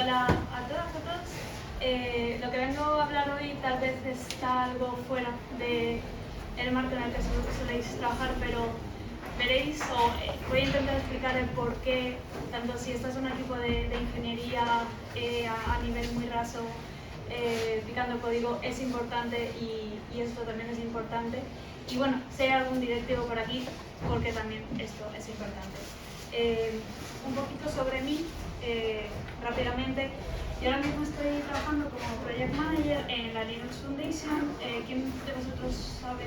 Hola a todas, a todos. Lo que vengo a hablar hoy tal vez está algo fuera del marco en el que soléis trabajar, pero veréis o voy a intentar explicar el por qué, tanto si estás en un equipo de ingeniería a nivel muy raso, picando código, es importante y esto también es importante. Y bueno, si hay algún directivo por aquí, porque también esto es importante. Un poquito sobre mí, rápidamente. Yo ahora mismo estoy trabajando como Project Manager en la Linux Foundation. ¿Quién de vosotros sabe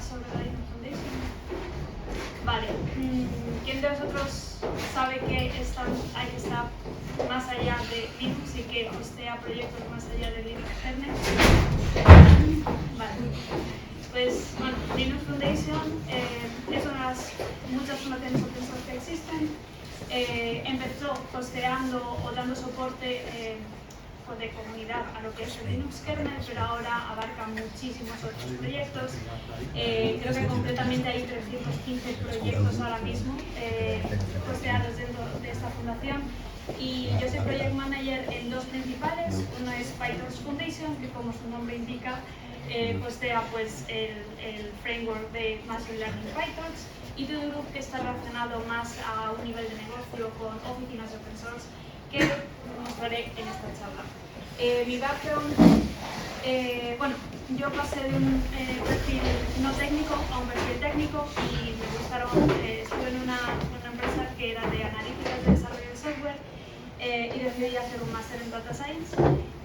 sobre la Linux Foundation? Vale. ¿Quién de vosotros sabe que está más allá de Linux y que hostea proyectos más allá de Linux kernel? Vale. Pues bueno, Linux Foundation es una de las muchas fundaciones open source que existen. Empezó hosteando o dando soporte de comunidad a lo que es el Linux kernel, pero ahora abarca muchísimos otros proyectos. Creo que concretamente hay 315 proyectos ahora mismo hosteados dentro de esta fundación. Y yo soy Project Manager en dos principales. Uno es PyTorch Foundation, que como su nombre indica, hostea pues el framework de Machine Learning PyTorch, y de un grupo que está relacionado más a un nivel de negocio con oficinas open source, que mostraré en esta charla. Mi background, bueno, yo pasé de un perfil no técnico a un perfil técnico y me gustaron, estuve en una empresa que era de analíticas de desarrollo de software y decidí hacer un máster en Data Science,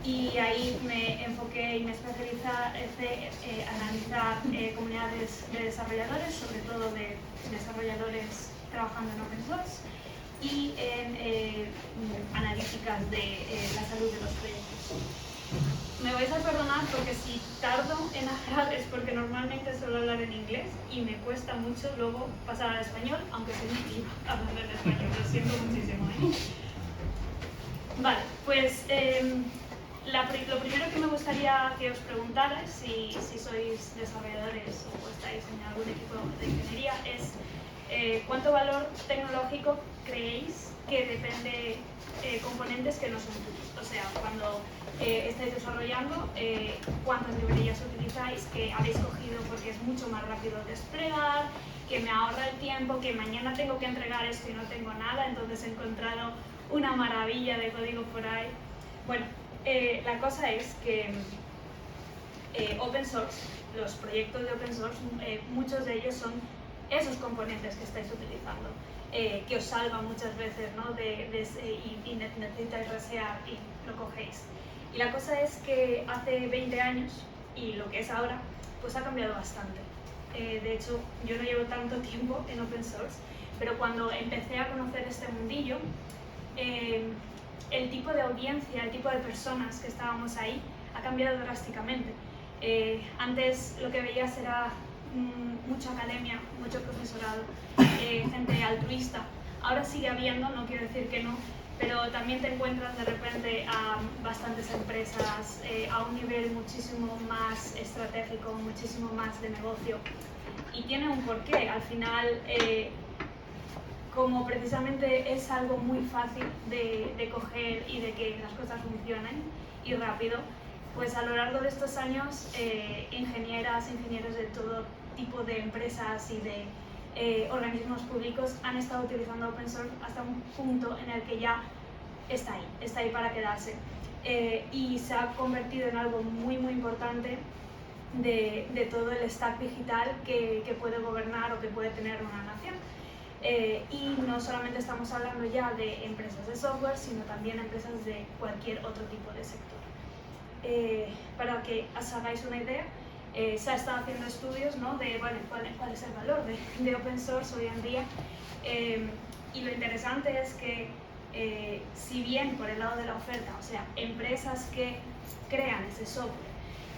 y ahí me enfoqué y me especialicé en analizar comunidades de desarrolladores, sobre todo de desarrolladores trabajando en open source, y en analíticas de la salud de los proyectos. Me vais a perdonar porque si tardo en hablar es porque normalmente suelo hablar en inglés y me cuesta mucho luego pasar al español, aunque soy nativa hablando en español, lo siento muchísimo. Vale, pues lo primero que me gustaría que os preguntarais, si sois desarrolladores o estáis en algún equipo de ingeniería, es ¿cuánto valor tecnológico creéis que depende componentes que no son tuyos? O sea, cuando estáis desarrollando, ¿cuántas librerías utilizáis que habéis cogido porque es mucho más rápido desplegar, que me ahorra el tiempo, que mañana tengo que entregar esto y no tengo nada, entonces he encontrado una maravilla de código por ahí? Bueno, la cosa es que open source, los proyectos de open source, muchos de ellos son esos componentes que estáis utilizando, que os salvan muchas veces, ¿no? y necesitáis resear y lo cogéis. Y la cosa es que hace 20 años, y lo que es ahora, pues ha cambiado bastante. De hecho, yo no llevo tanto tiempo en open source, pero cuando empecé a conocer este mundillo, el tipo de audiencia, el tipo de personas que estábamos ahí ha cambiado drásticamente. Antes lo que veías era mucha academia, mucho profesorado, gente altruista. Ahora sigue habiendo, no quiero decir que no, pero también te encuentras de repente a bastantes empresas a un nivel muchísimo más estratégico, muchísimo más de negocio. Y tiene un porqué. Al final, como precisamente es algo muy fácil de coger y de que las cosas funcionen y rápido, pues a lo largo de estos años ingenieras, ingenieros de todo tipo de empresas y de organismos públicos han estado utilizando open source hasta un punto en el que ya está ahí para quedarse, y se ha convertido en algo muy muy importante de todo el stack digital que puede gobernar o que puede tener una nación. Y no solamente estamos hablando ya de empresas de software, sino también empresas de cualquier otro tipo de sector. Para que os hagáis una idea, se ha estado haciendo estudios, ¿no? De cuál es el valor de open source hoy en día, y lo interesante es que si bien por el lado de la oferta, o sea, empresas que crean ese software,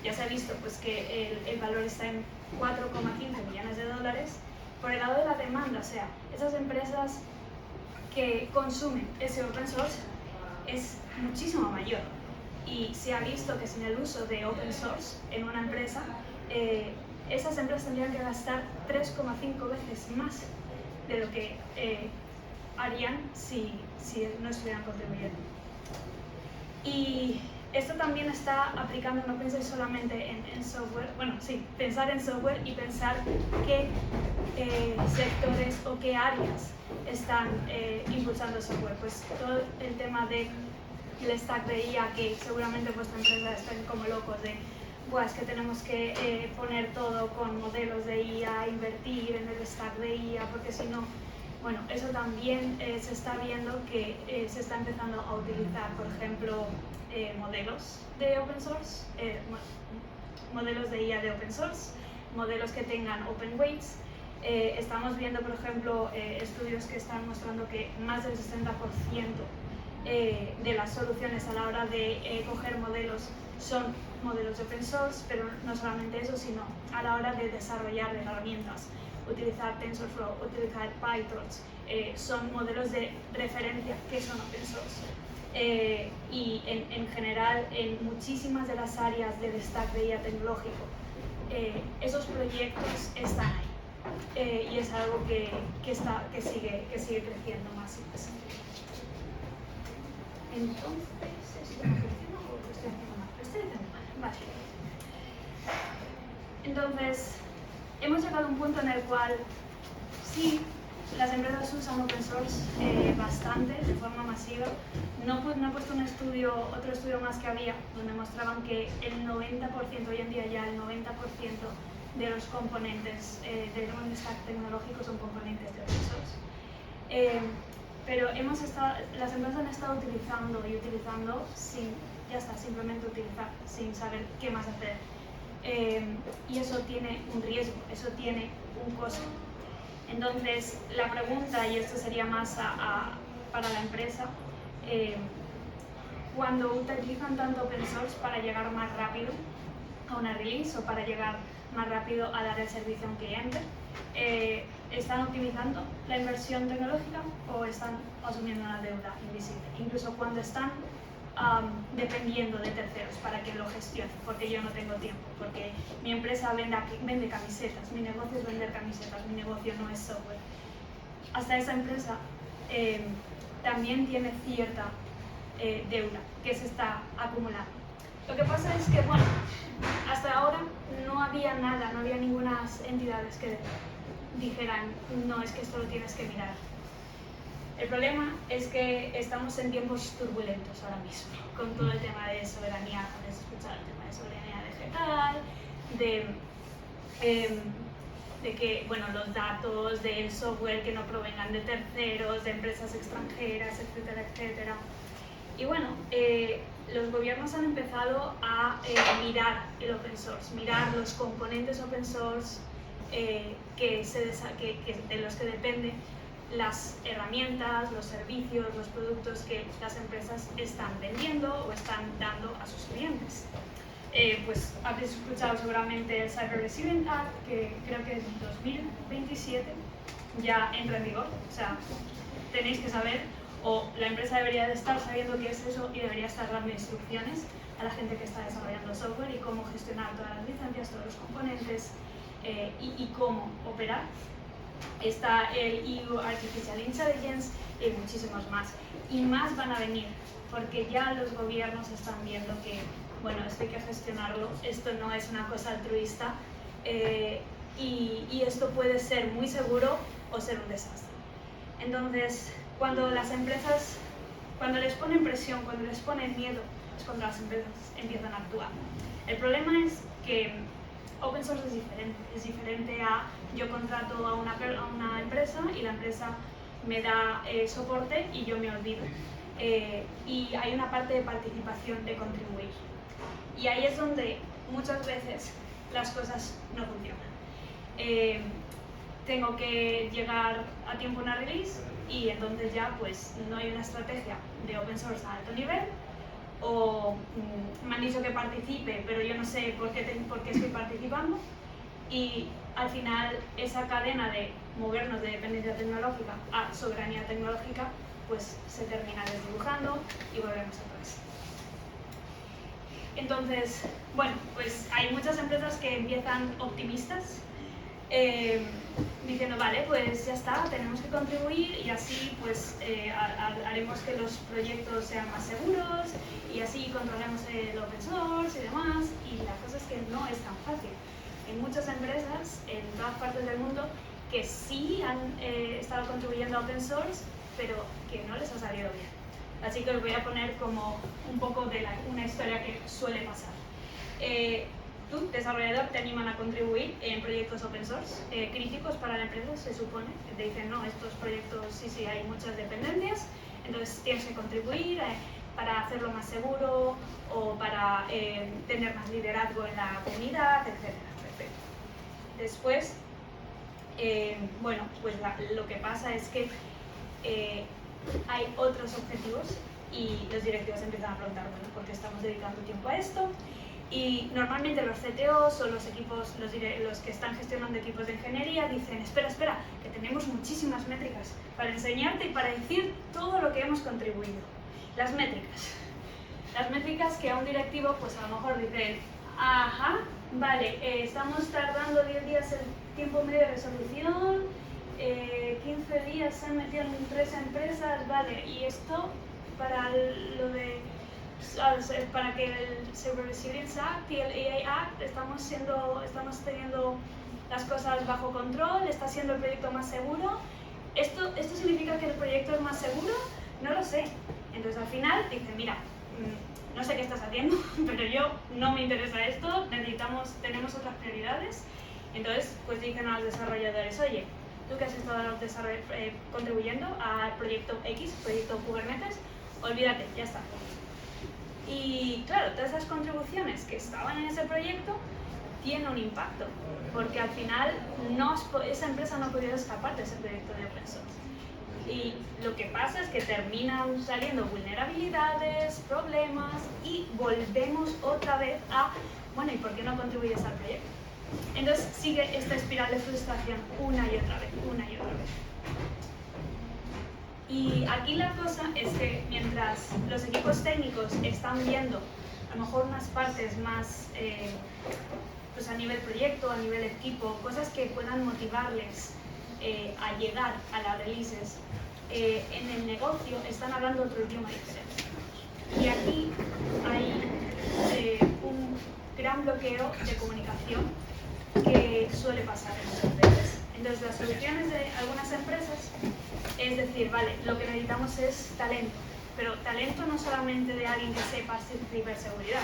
ya se ha visto pues que el valor está en 4,15 millones de dólares, por el lado de la demanda, o sea, esas empresas que consumen ese open source es muchísimo mayor. Y se ha visto que sin el uso de open source en una empresa, esas empresas tendrían que gastar 3,5 veces más de lo que harían si no estuvieran contribuyendo. Y esto también está aplicando, no penséis solamente en software, bueno, sí, pensar en software y pensar qué sectores o qué áreas están impulsando software. Pues todo el tema del stack de IA, que seguramente vuestra empresa estén como locos de, es que tenemos que poner todo con modelos de IA, invertir en el stack de IA, porque si no, bueno, eso también se está viendo que se está empezando a utilizar, por ejemplo, modelos de open source, modelos de IA de open source, modelos que tengan open weights. Estamos viendo, por ejemplo, estudios que están mostrando que más del 60% de las soluciones a la hora de coger modelos son modelos de open source, pero no solamente eso, sino a la hora de desarrollar herramientas, utilizar TensorFlow, utilizar PyTorch, son modelos de referencia que son open source. Y en general, en muchísimas de las áreas del stack de IA tecnológico, esos proyectos están ahí. Y es algo que sigue creciendo más y más. Entonces, ¿esto no funciona o lo estoy haciendo mal? Lo estoy haciendo mal, vale. Entonces, hemos llegado a un punto en el cual sí, las empresas usan open source bastante, de forma masiva. No he puesto otro estudio más que había, donde mostraban que el 90%, hoy en día ya el 90% de los componentes de un stack tecnológico son componentes de open source. Pero las empresas han estado utilizando y utilizando simplemente utilizar, sin saber qué más hacer. Y eso tiene un riesgo, eso tiene un costo. Entonces, la pregunta, y esto sería más para la empresa, cuando utilizan tanto open source para llegar más rápido a una release o para llegar más rápido a dar el servicio a un cliente, ¿están optimizando la inversión tecnológica o están asumiendo una deuda invisible? Incluso cuando están dependiendo de terceros para que lo gestionen, porque yo no tengo tiempo, porque mi empresa vende camisetas, mi negocio es vender camisetas, mi negocio no es software. Hasta esa empresa también tiene cierta deuda que se está acumulando. Lo que pasa es que, bueno, hasta ahora no había nada, no había ninguna entidades que dijeran, no, es que esto lo tienes que mirar. El problema es que estamos en tiempos turbulentos ahora mismo, con todo el tema de soberanía, habéis escuchado el tema de soberanía digital, de que, bueno, los datos del software que no provengan de terceros, de empresas extranjeras, etcétera, etcétera. Y bueno, los gobiernos han empezado a mirar el open source, mirar los componentes open source de los que dependen las herramientas, los servicios, los productos que las empresas están vendiendo o están dando a sus clientes. Pues habéis escuchado seguramente el Cyber Resilience Act, que creo que en 2027 ya entra en vigor. O sea, tenéis que saber, o la empresa debería de estar sabiendo qué es eso y debería estar dando instrucciones a la gente que está desarrollando software y cómo gestionar todas las licencias, todos los componentes y cómo operar. Está el EU Artificial Intelligence y muchísimos más. Y más van a venir, porque ya los gobiernos están viendo que, bueno, esto hay que gestionarlo, esto no es una cosa altruista y esto puede ser muy seguro o ser un desastre. Entonces, cuando las empresas, cuando les ponen presión, cuando les ponen miedo, es cuando las empresas empiezan a actuar. El problema es que open source es diferente a yo contrato a una empresa y la empresa me da soporte y yo me olvido. Y hay una parte de participación, de contribuir. Y ahí es donde muchas veces las cosas no funcionan. Tengo que llegar a tiempo a una release y entonces ya pues no hay una estrategia de open source a alto nivel, o me han dicho que participe, pero yo no sé por qué estoy participando, y al final esa cadena de movernos de dependencia tecnológica a soberanía tecnológica pues se termina desdibujando y volvemos atrás. Entonces, bueno, pues hay muchas empresas que empiezan optimistas diciendo, vale, pues ya está, tenemos que contribuir y así pues haremos que los proyectos sean más seguros y así controlemos el open source y demás. Y la cosa es que no es tan fácil. Hay muchas empresas en todas partes del mundo que sí han estado contribuyendo a open source, pero que no les ha salido bien. Así que os voy a poner como un poco de una historia que suele pasar. Tú, desarrollador, te animan a contribuir en proyectos open source críticos para la empresa, se supone. Te dicen, no, estos proyectos sí hay muchas dependencias, entonces tienes que contribuir para hacerlo más seguro o para tener más liderazgo en la comunidad, etc. Perfecto. Después, bueno, pues lo que pasa es que hay otros objetivos y los directivos empiezan a preguntar, bueno, ¿por qué estamos dedicando tiempo a esto? Y normalmente los CTOs o los equipos, los que están gestionando equipos de ingeniería dicen, espera, que tenemos muchísimas métricas para enseñarte y para decir todo lo que hemos contribuido. Las métricas que a un directivo pues a lo mejor dicen, ajá, vale, estamos tardando 10 días el tiempo medio de resolución, 15 días se han metido en 3 empresas, vale, y esto para para que el Cyber Resilience Act y el AI Act estamos teniendo las cosas bajo control, está siendo el proyecto más seguro. ¿Esto significa que el proyecto es más seguro? No lo sé. Entonces al final dicen, mira, no sé qué estás haciendo, pero yo no me interesa esto, tenemos otras prioridades. Entonces pues dicen a los desarrolladores, oye, tú que has estado contribuyendo al proyecto X, proyecto Kubernetes, olvídate, ya está. Y claro, todas esas contribuciones que estaban en ese proyecto tienen un impacto, porque al final esa empresa no ha podido escapar de ese proyecto de open source. Y lo que pasa es que terminan saliendo vulnerabilidades, problemas y volvemos otra vez a, bueno, ¿y por qué no contribuyes al proyecto? Entonces sigue esta espiral de frustración una y otra vez. Y aquí la cosa es que mientras los equipos técnicos están viendo a lo mejor unas partes más pues a nivel proyecto, a nivel equipo, cosas que puedan motivarles a llegar a las releases, en el negocio están hablando otro idioma diferente. Y aquí hay un gran bloqueo de comunicación que suele pasar muchas veces. Entonces las soluciones de algunas empresas es decir, vale, lo que necesitamos es talento, pero talento no solamente de alguien que sepa ciberseguridad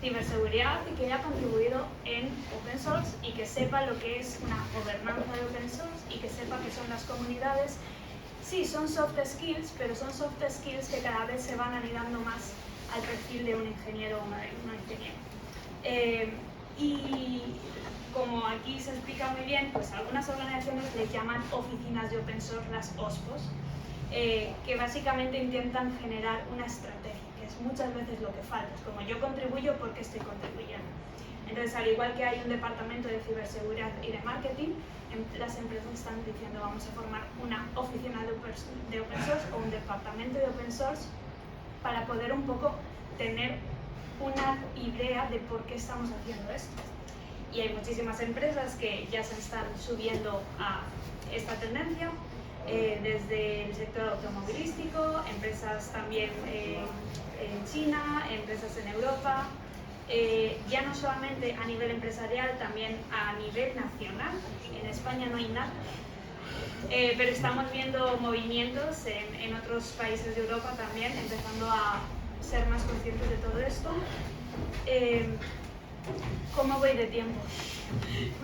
y que haya contribuido en open source y que sepa lo que es una gobernanza de open source y que sepa qué son las comunidades. Sí, son soft skills, pero son soft skills que cada vez se van anidando más al perfil de un ingeniero o una ingeniera. Y como aquí se explica muy bien, pues algunas organizaciones les llaman oficinas de open source, las OSPOs, que básicamente intentan generar una estrategia, que es muchas veces lo que falta. Es como yo contribuyo porque estoy contribuyendo. Entonces, al igual que hay un departamento de ciberseguridad y de marketing, las empresas están diciendo vamos a formar una oficina de open source o un departamento de open source para poder un poco tener una idea de por qué estamos haciendo esto. Y hay muchísimas empresas que ya se están subiendo a esta tendencia, desde el sector automovilístico, empresas también en China, empresas en Europa, ya no solamente a nivel empresarial, también a nivel nacional. En España no hay nada, pero estamos viendo movimientos en otros países de Europa también, empezando a ser más conscientes de todo esto. ¿Cómo voy de tiempo?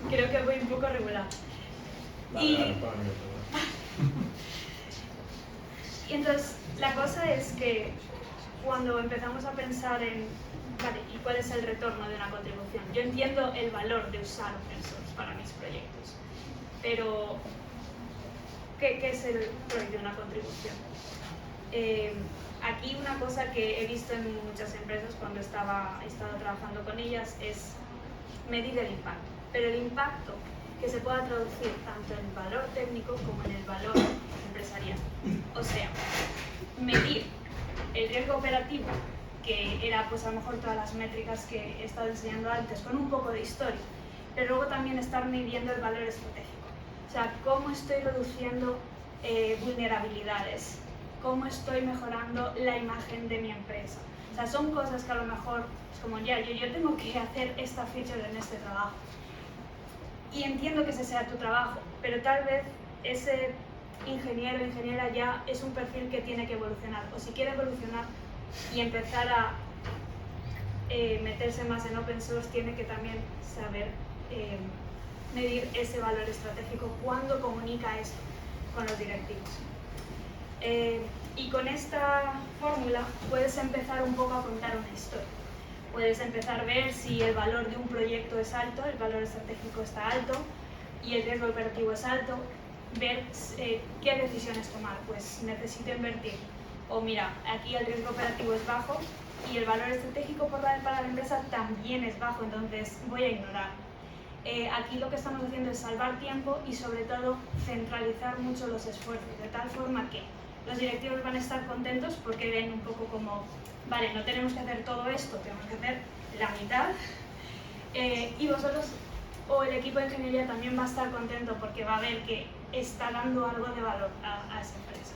Creo que voy un poco regular. Y entonces, la cosa es que cuando empezamos a pensar en, vale, ¿y cuál es el retorno de una contribución? Yo entiendo el valor de usar open source para mis proyectos, pero ¿qué es el ROI de una contribución? Aquí una cosa que he visto en muchas empresas cuando he estado trabajando con ellas es medir el impacto, pero el impacto que se pueda traducir tanto en el valor técnico como en el valor empresarial. O sea, medir el riesgo operativo, que era pues a lo mejor todas las métricas que he estado enseñando antes, con un poco de historia, pero luego también estar midiendo el valor estratégico. O sea, cómo estoy reduciendo vulnerabilidades, cómo estoy mejorando la imagen de mi empresa. O sea, son cosas que a lo mejor es como, ya, yo tengo que hacer esta feature en este trabajo. Y entiendo que ese sea tu trabajo, pero tal vez ese ingeniero o ingeniera ya es un perfil que tiene que evolucionar. O si quiere evolucionar y empezar a meterse más en open source, tiene que también saber medir ese valor estratégico cuando comunica esto con los directivos. Y con esta fórmula puedes empezar un poco a contar una historia. Puedes empezar a ver si el valor de un proyecto es alto, el valor estratégico está alto y el riesgo operativo es alto. Ver qué decisiones tomar, pues necesito invertir. O mira, aquí el riesgo operativo es bajo y el valor estratégico para la empresa también es bajo, entonces voy a ignorar. Aquí lo que estamos haciendo es salvar tiempo y sobre todo centralizar mucho los esfuerzos, de tal forma que los directivos van a estar contentos porque ven un poco como, vale, no tenemos que hacer todo esto, tenemos que hacer la mitad, y vosotros o el equipo de ingeniería también va a estar contento porque va a ver que está dando algo de valor a esa empresa.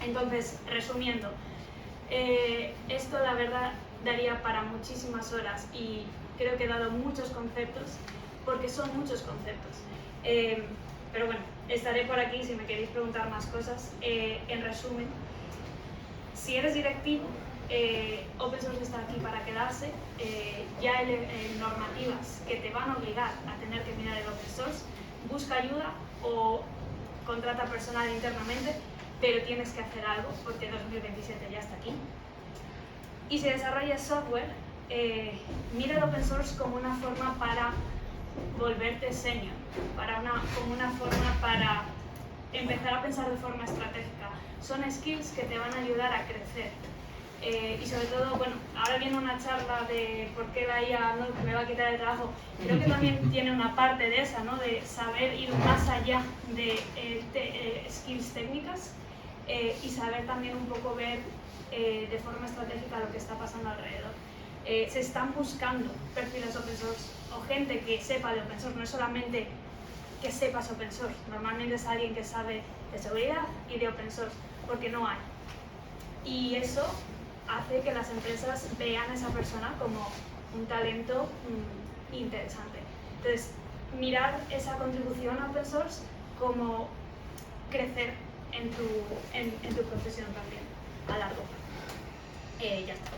Entonces, resumiendo, esto la verdad daría para muchísimas horas y creo que he dado muchos conceptos porque son muchos conceptos. Pero bueno, estaré por aquí si me queréis preguntar más cosas. En resumen, si eres directivo, Open Source está aquí para quedarse. Ya hay normativas que te van a obligar a tener que mirar el Open Source. Busca ayuda o contrata personal internamente, pero tienes que hacer algo porque 2027 ya está aquí. Y si desarrollas software, mira el Open Source como una forma para volverte senior, como una forma para empezar a pensar de forma estratégica. Son skills que te van a ayudar a crecer. Y sobre todo, bueno, ahora viene una charla de por qué la IA no me va a quitar el trabajo. Creo que también tiene una parte de esa, ¿no? De saber ir más allá de skills técnicas y saber también un poco ver de forma estratégica lo que está pasando alrededor. Se están buscando perfiles open source o gente que sepa de open source, no es solamente que sepas open source, normalmente es alguien que sabe de seguridad y de open source, porque no hay. Y eso hace que las empresas vean a esa persona como un talento interesante. Entonces, mirar esa contribución a open source como crecer en tu profesión también, a largo plazo. Ya está.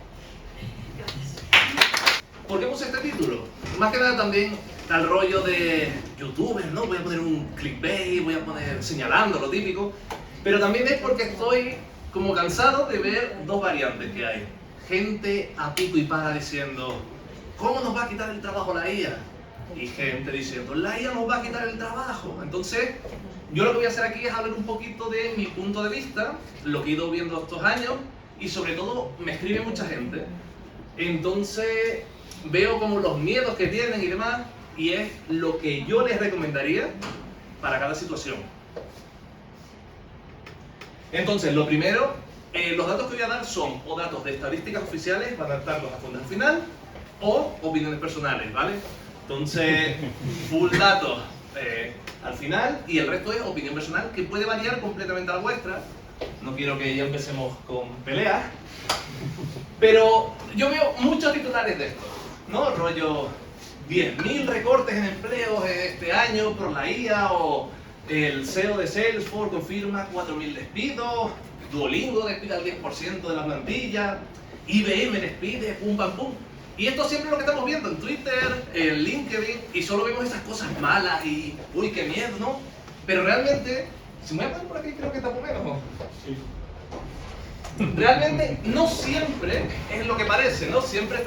Gracias. ¿Por qué puse este título? Más que nada también al rollo de youtuber, ¿no? Voy a poner un clickbait, voy a poner señalando lo típico, pero también es porque estoy como cansado de ver dos variantes que hay. Gente a pico y para diciendo, ¿cómo nos va a quitar el trabajo la IA? Y gente diciendo, la IA nos va a quitar el trabajo. Entonces, yo lo que voy a hacer aquí es hablar un poquito de mi punto de vista, lo que he ido viendo estos años, y sobre todo me escribe mucha gente. Entonces, veo como los miedos que tienen y demás, y es lo que yo les recomendaría para cada situación. Entonces, lo primero, los datos que voy a dar son o datos de estadísticas oficiales, van a adaptarlos a fuentes al final, o opiniones personales, ¿vale? Entonces, full datos al final, y el resto es opinión personal, que puede variar completamente a la vuestra. No quiero que ya empecemos con peleas, pero yo veo muchos titulares de esto, ¿no? Rollo 10.000 recortes en empleos este año por la IA, o el CEO de Salesforce confirma 4.000 despidos, Duolingo despide al 10% de la plantilla, IBM despide, pum pam pum. Y esto siempre es lo que estamos viendo en Twitter, en LinkedIn, y solo vemos esas cosas malas y uy, qué miedo, ¿no? Pero realmente, si me voy a poner por aquí, creo que está por menos, ¿no? Sí. Realmente no siempre es lo que parece, ¿no? Siempre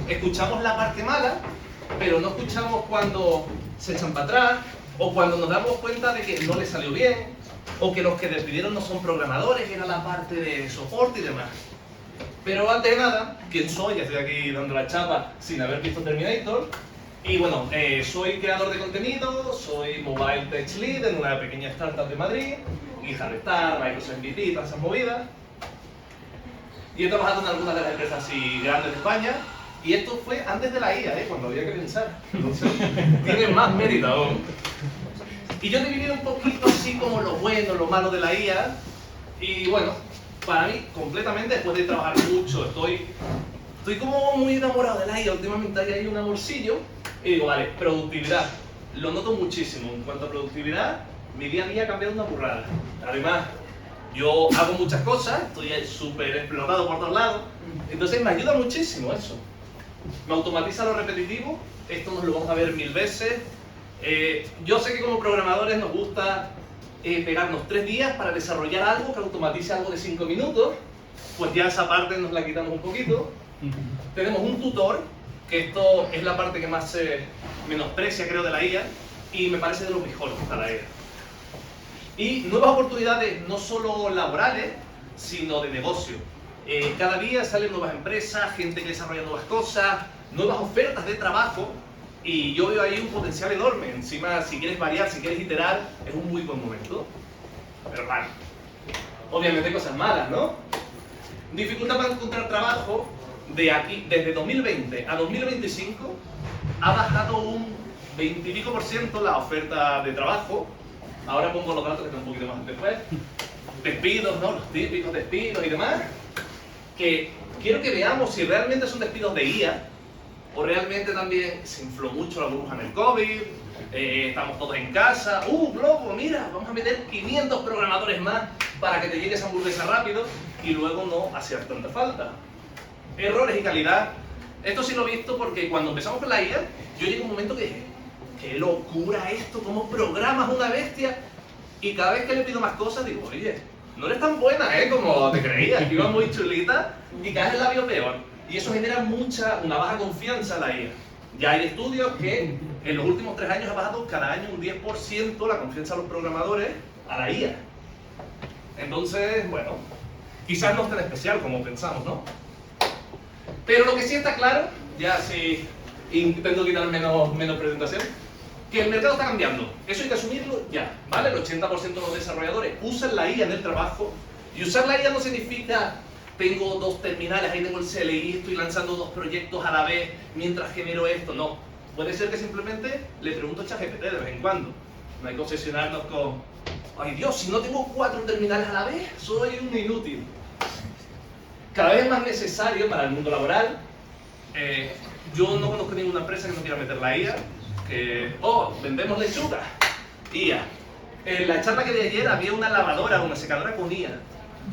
escuchamos la parte mala, pero no escuchamos cuando se echan para atrás, o cuando nos damos cuenta de que no les salió bien, o que los que despidieron no son programadores, era la parte de soporte y demás. Pero antes de nada, ¿quién soy? Estoy aquí dando la chapa sin haber visto Terminator. Y bueno, soy creador de contenido, soy Mobile Tech Lead en una pequeña startup de Madrid, y Harvestar, Microsoft MVP, todas esas movidas. Y he trabajado en algunas de las empresas así grandes de España, Y esto fue antes de la IA, cuando había que pensar. Entonces, tiene más mérito aún. Y yo he dividido un poquito así como lo bueno, lo malo de la IA. Y bueno, para mí, completamente, después de trabajar mucho, estoy como muy enamorado de la IA. Últimamente hay ahí un amorcillo. Y digo, vale, productividad. Lo noto muchísimo. En cuanto a productividad, mi día a día ha cambiado una burrada. Además, yo hago muchas cosas, estoy súper explotado por todos lados. Entonces me ayuda muchísimo eso. Me automatiza lo repetitivo. Esto nos lo vamos a ver 1000 veces. Yo sé que como programadores nos gusta pegarnos 3 días para desarrollar algo que automatice algo de 5 minutos. Pues ya esa parte nos la quitamos un poquito. Tenemos un tutor, que esto es la parte que más se menosprecia, creo, de la IA, y me parece de lo mejor que está la IA. Y nuevas oportunidades, no solo laborales, sino de negocio. Cada día salen nuevas empresas, gente que desarrolla nuevas cosas, nuevas ofertas de trabajo, y yo veo ahí un potencial enorme. Encima, si quieres variar, si quieres iterar, es un muy buen momento. Pero claro, obviamente hay cosas malas, ¿no? Dificultad para encontrar trabajo. Desde 2020 a 2025 ha bajado un 20 y pico % la oferta de trabajo. Ahora pongo los datos que están un poquito más después. Despidos, ¿no? Los típicos despidos y demás. Que quiero que veamos si realmente son despidos de IA o realmente también se infló mucho la burbuja en el COVID. Estamos todos en casa. Globo, mira, vamos a meter 500 programadores más para que te llegue esa hamburguesa rápido, y luego no hacía tanta falta. Errores y calidad. Esto sí lo he visto porque cuando empezamos con la IA, yo llegué a un momento que dije, ¡qué locura esto! ¿Cómo programas una bestia? Y cada vez que le pido más cosas digo, oye, no eres tan buena, como te creías, que iba muy chulita, y cada vez la veo peor. Y eso genera una baja confianza en la IA. Ya hay estudios que en los últimos 3 años ha bajado cada año un 10% la confianza de los programadores a la IA. Entonces, bueno, quizás no es tan especial como pensamos, ¿no? Pero lo que sí está claro, ya sí intento quitar menos presentación, que el mercado está cambiando. Eso hay que asumirlo ya, ¿vale? El 80% de los desarrolladores usan la IA en el trabajo, y usar la IA no significa tengo 2 terminales, ahí tengo el CLI, estoy lanzando 2 proyectos a la vez mientras genero esto. No, puede ser que simplemente le pregunto a ChatGPT de vez en cuando. No hay que obsesionarnos con, ay Dios, si no tengo 4 terminales a la vez, soy un inútil. Cada vez más necesario para el mundo laboral. Yo no conozco ninguna empresa que no quiera meter la IA. Vendemos lechuga, IA. En la charla que di ayer había una lavadora, una secadora con IA.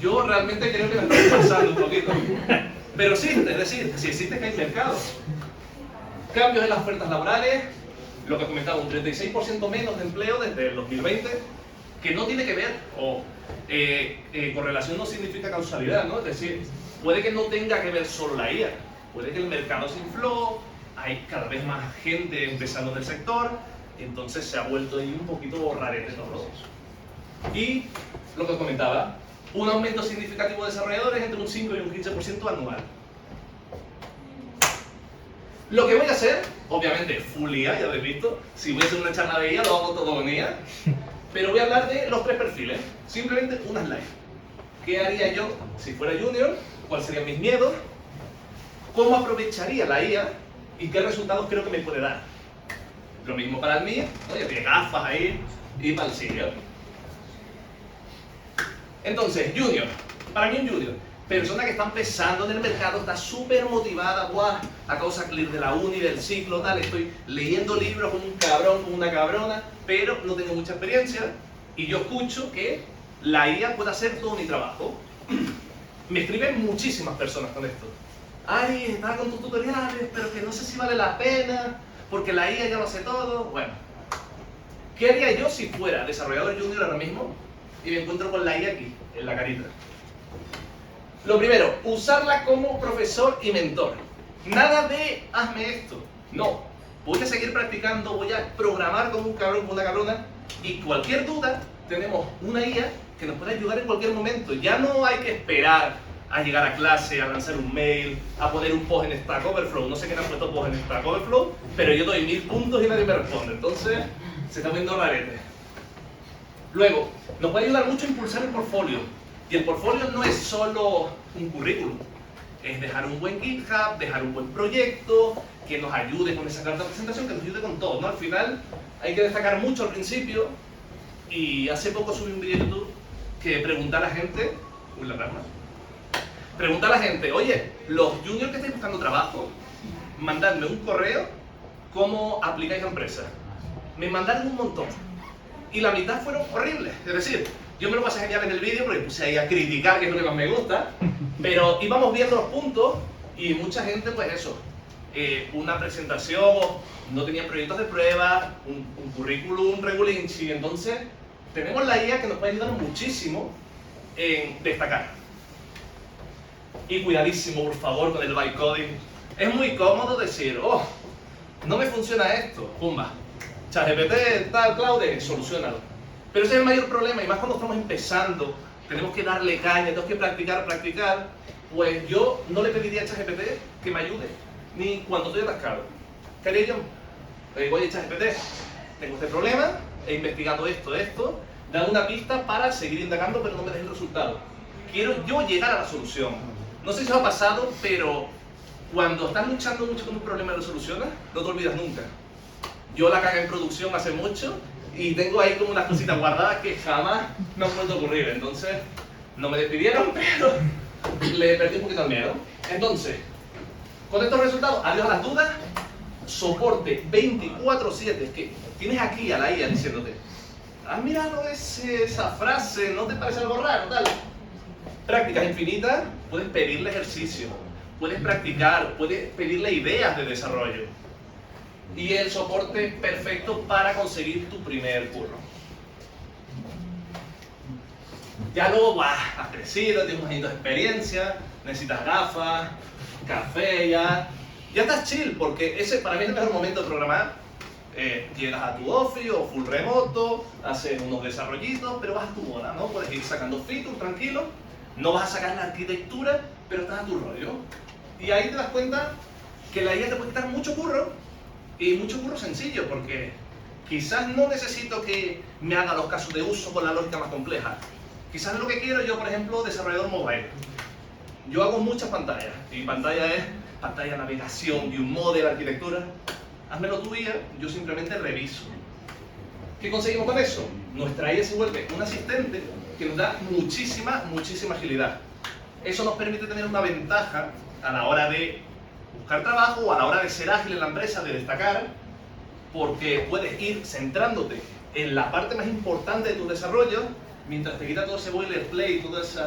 Yo realmente creo que me estoy pasando un poquito. Pero existe, es decir, si existe que hay mercado. Cambios en las ofertas laborales, lo que comentaba, un 36% menos de empleo desde el 2020, que no tiene que ver, correlación no significa causalidad, ¿no? Es decir, puede que no tenga que ver solo la IA, puede que el mercado se infló, hay cada vez más gente empezando en el sector, entonces se ha vuelto ahí un poquito rarete todo. Y lo que comentaba, un aumento significativo de desarrolladores entre un 5 y un 15% anual. Lo que voy a hacer, obviamente, full IA, ya habéis visto, si voy a hacer una charla de IA, lo hago todo con IA, pero voy a hablar de los 3 perfiles, simplemente una slide. ¿Qué haría yo si fuera junior? ¿Cuáles serían mis miedos? ¿Cómo aprovecharía la IA? ¿Y qué resultados creo que me puede dar? Lo mismo para el mío, ¿no? Ya tiene gafas ahí, y para el senior. Entonces, junior. Para mí un junior, persona que está empezando en el mercado, está súper motivada, ¡buah! Acabo de salir de la uni, del ciclo, tal, estoy leyendo libros con un cabrón, con una cabrona, pero no tengo mucha experiencia, y yo escucho que la IA puede hacer todo mi trabajo. Me escriben muchísimas personas con esto. Ay, estaba con tus tutoriales, pero que no sé si vale la pena, porque la IA ya lo hace todo. Bueno, ¿qué haría yo si fuera desarrollador junior ahora mismo y me encuentro con la IA aquí, en la carita? Lo primero, usarla como profesor y mentor. Nada de hazme esto. No, voy a seguir practicando, voy a programar como un cabrón, como una cabrona, y cualquier duda, tenemos una IA que nos puede ayudar en cualquier momento. Ya no hay que esperar a llegar a clase, a lanzar un mail, a poner un post en Stack Overflow. No sé quién ha puesto post en Stack Overflow, pero yo doy 1000 puntos y nadie me responde. Entonces, se está viendo rarete. Luego, nos puede ayudar mucho a impulsar el portfolio. Y el portfolio no es solo un currículum. es dejar un buen GitHub, dejar un buen proyecto, que nos ayude con esa carta de presentación, que nos ayude con todo, ¿no? Al final hay que destacar mucho al principio, y hace poco subí un vídeo de YouTube que pregunta a la gente, pregunta a la gente, oye, los juniors que estáis buscando trabajo, mandadme un correo, ¿cómo aplicáis a empresas? Me mandaron un montón, y la mitad fueron horribles, es decir, yo me lo pasé genial en el vídeo porque puse ahí a criticar, que es lo que más me gusta, pero íbamos viendo los puntos y mucha gente, pues eso, una presentación, no tenían proyectos de prueba, un currículum regulinchi, entonces tenemos la IA que nos puede ayudar muchísimo en destacar. Y cuidadísimo, por favor, con el bytecoding. Es muy cómodo decir, oh, no me funciona esto, pumba, ChatGPT, tal, Claude, solucionalo. Pero ese es el mayor problema, y más cuando estamos empezando, tenemos que darle caña, tenemos que practicar, pues yo no le pediría a ChatGPT que me ayude, ni cuando estoy atascado. ¿Qué haría yo? Oye, ChatGPT, tengo este problema, he investigado esto, dame una pista para seguir indagando, pero no me des el resultado. Quiero yo llegar a la solución. No sé si os ha pasado, pero cuando estás luchando mucho con un problema y lo solucionas, no te olvidas nunca. Yo la cagué en producción hace mucho, y tengo ahí como unas cositas guardadas que jamás me han vuelto a ocurrir. Entonces, no me despidieron, pero le perdí un poquito el miedo. Entonces, con estos resultados, adiós a las dudas, soporte 24/7, que tienes aquí a la IA diciéndote, ¿has mirado esa frase? ¿No te parece algo raro? Tal. Prácticas infinitas, puedes pedirle ejercicio, puedes practicar, puedes pedirle ideas de desarrollo. Y el soporte perfecto para conseguir tu primer curro. Ya luego, has crecido, tienes unos añitos de experiencia, necesitas gafas, café, ya estás chill, porque ese para mí es el mejor momento de programar. Llegas a tu office o full remoto, haces unos desarrollitos, pero vas a tu bola, ¿no? Puedes ir sacando features tranquilo, no vas a sacar la arquitectura, pero estás a tu rollo. Y ahí te das cuenta que la IA te puede quitar mucho curro, y mucho curro sencillo, porque quizás no necesito que me haga los casos de uso con la lógica más compleja. Quizás lo que quiero yo, por ejemplo, desarrollador mobile. Yo hago muchas pantallas, y pantalla es pantalla de navegación, view model, arquitectura. Házmelo tú IA, yo simplemente reviso. ¿Qué conseguimos con eso? Nuestra IA se vuelve un asistente que nos da muchísima agilidad. Eso nos permite tener una ventaja a la hora de buscar trabajo o a la hora de ser ágil en la empresa, de destacar, porque puedes ir centrándote en la parte más importante de tu desarrollo, mientras te quita todo ese boilerplate, todo ese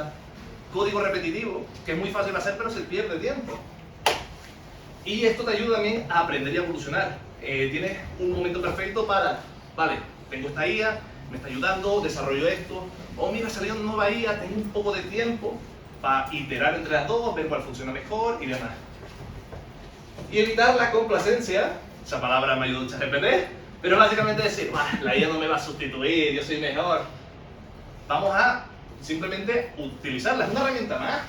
código repetitivo, que es muy fácil de hacer, pero se pierde tiempo. Y esto te ayuda también a aprender y a evolucionar. Tienes un momento perfecto para, vale, tengo esta IA, me está ayudando, desarrollo esto, o mira, salió una nueva IA, tengo un poco de tiempo para iterar entre las dos, ver cuál funciona mejor y demás. Y evitar la complacencia, esa palabra me ayuda ChatGPT, pero básicamente decir, la IA no me va a sustituir, yo soy mejor. Vamos a simplemente utilizarla, es una herramienta más.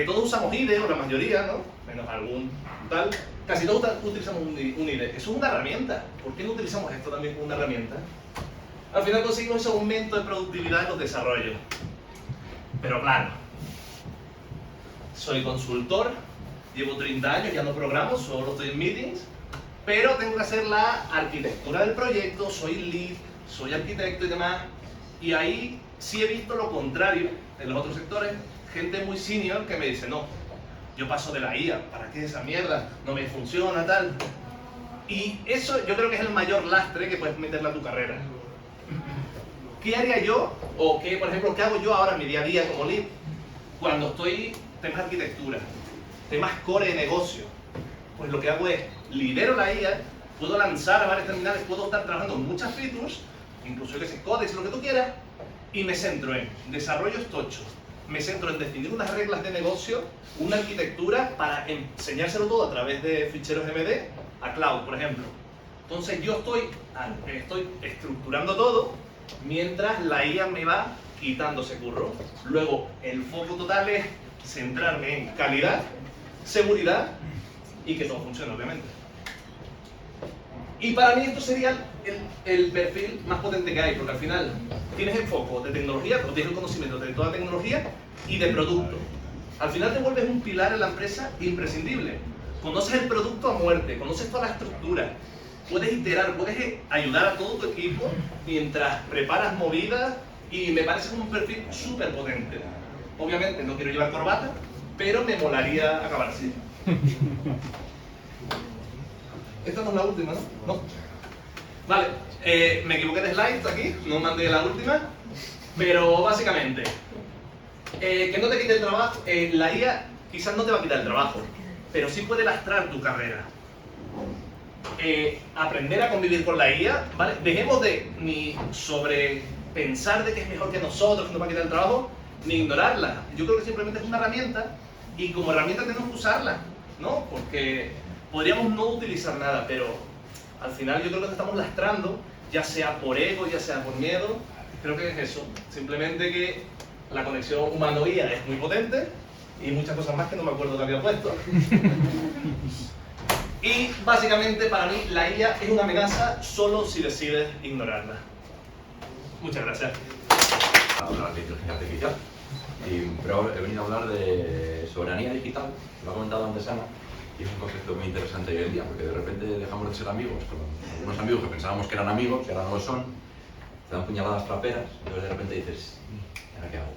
Todos usamos IDE, o la mayoría, ¿no? Menos algún tal. Casi todos utilizamos un IDE. Eso es una herramienta. ¿Por qué no utilizamos esto también como una herramienta? Al final conseguimos ese aumento de productividad en los desarrollos. Pero claro, soy consultor, llevo 30 años, ya no programo, solo estoy en meetings, pero tengo que hacer la arquitectura del proyecto, soy lead, soy arquitecto y demás, y ahí sí he visto lo contrario en los otros sectores, gente muy senior que me dice, no, yo paso de la IA, ¿para qué esa mierda? No me funciona, tal. Y eso yo creo que es el mayor lastre que puedes meterle a tu carrera. ¿Qué haría yo? O qué, por ejemplo, ¿qué hago yo ahora en mi día a día como lead? Cuando estoy temas de arquitectura, temas core de negocio, pues lo que hago es, lidero la IA, puedo lanzar a varios terminales, puedo estar trabajando en muchas features, incluso que se codex, lo que tú quieras, y me centro en desarrollos tochos, me centro en definir unas reglas de negocio, una arquitectura para enseñárselo todo a través de ficheros MD a cloud, por ejemplo. Entonces yo estoy estructurando todo, mientras la IA me va quitando ese curro. Luego, el foco total es centrarme en calidad, seguridad y que todo funcione, obviamente. Y para mí esto sería el perfil más potente que hay, porque al final tienes el foco de tecnología, pero tienes el conocimiento de toda tecnología y de producto. Al final te vuelves un pilar en la empresa imprescindible. Conoces el producto a muerte, conoces toda la estructura, puedes iterar, puedes ayudar a todo tu equipo mientras preparas movidas y me parece un perfil súper potente. Obviamente no quiero llevar corbata, pero me molaría acabar así. Esta no es la última, ¿no? No. Vale, me equivoqué de slide aquí, no mandé la última, pero básicamente, que no te quite el trabajo, la IA quizás no te va a quitar el trabajo, pero sí puede lastrar tu carrera. Aprender a convivir con la IA, ¿vale? Dejemos de ni sobrepensar de que es mejor que nosotros, que nos va a quitar el trabajo, ni ignorarla. Yo creo que simplemente es una herramienta y como herramienta tenemos que usarla, ¿no? Porque podríamos no utilizar nada, pero al final yo creo que estamos lastrando, ya sea por ego, ya sea por miedo. Creo que es eso, simplemente que la conexión humano-IA es muy potente y muchas cosas más que no me acuerdo que había puesto. Y básicamente para mí la IA es una amenaza solo si decides ignorarla. Muchas gracias. Hablar de inteligencia artificial, pero he venido a hablar de soberanía digital, lo ha comentado antes Ana, y es un concepto muy interesante hoy en día, porque de repente dejamos de ser amigos con algunos amigos que pensábamos que eran amigos, que ahora no lo son, te dan puñaladas traperas, y entonces de repente dices, ¿ahora qué hago?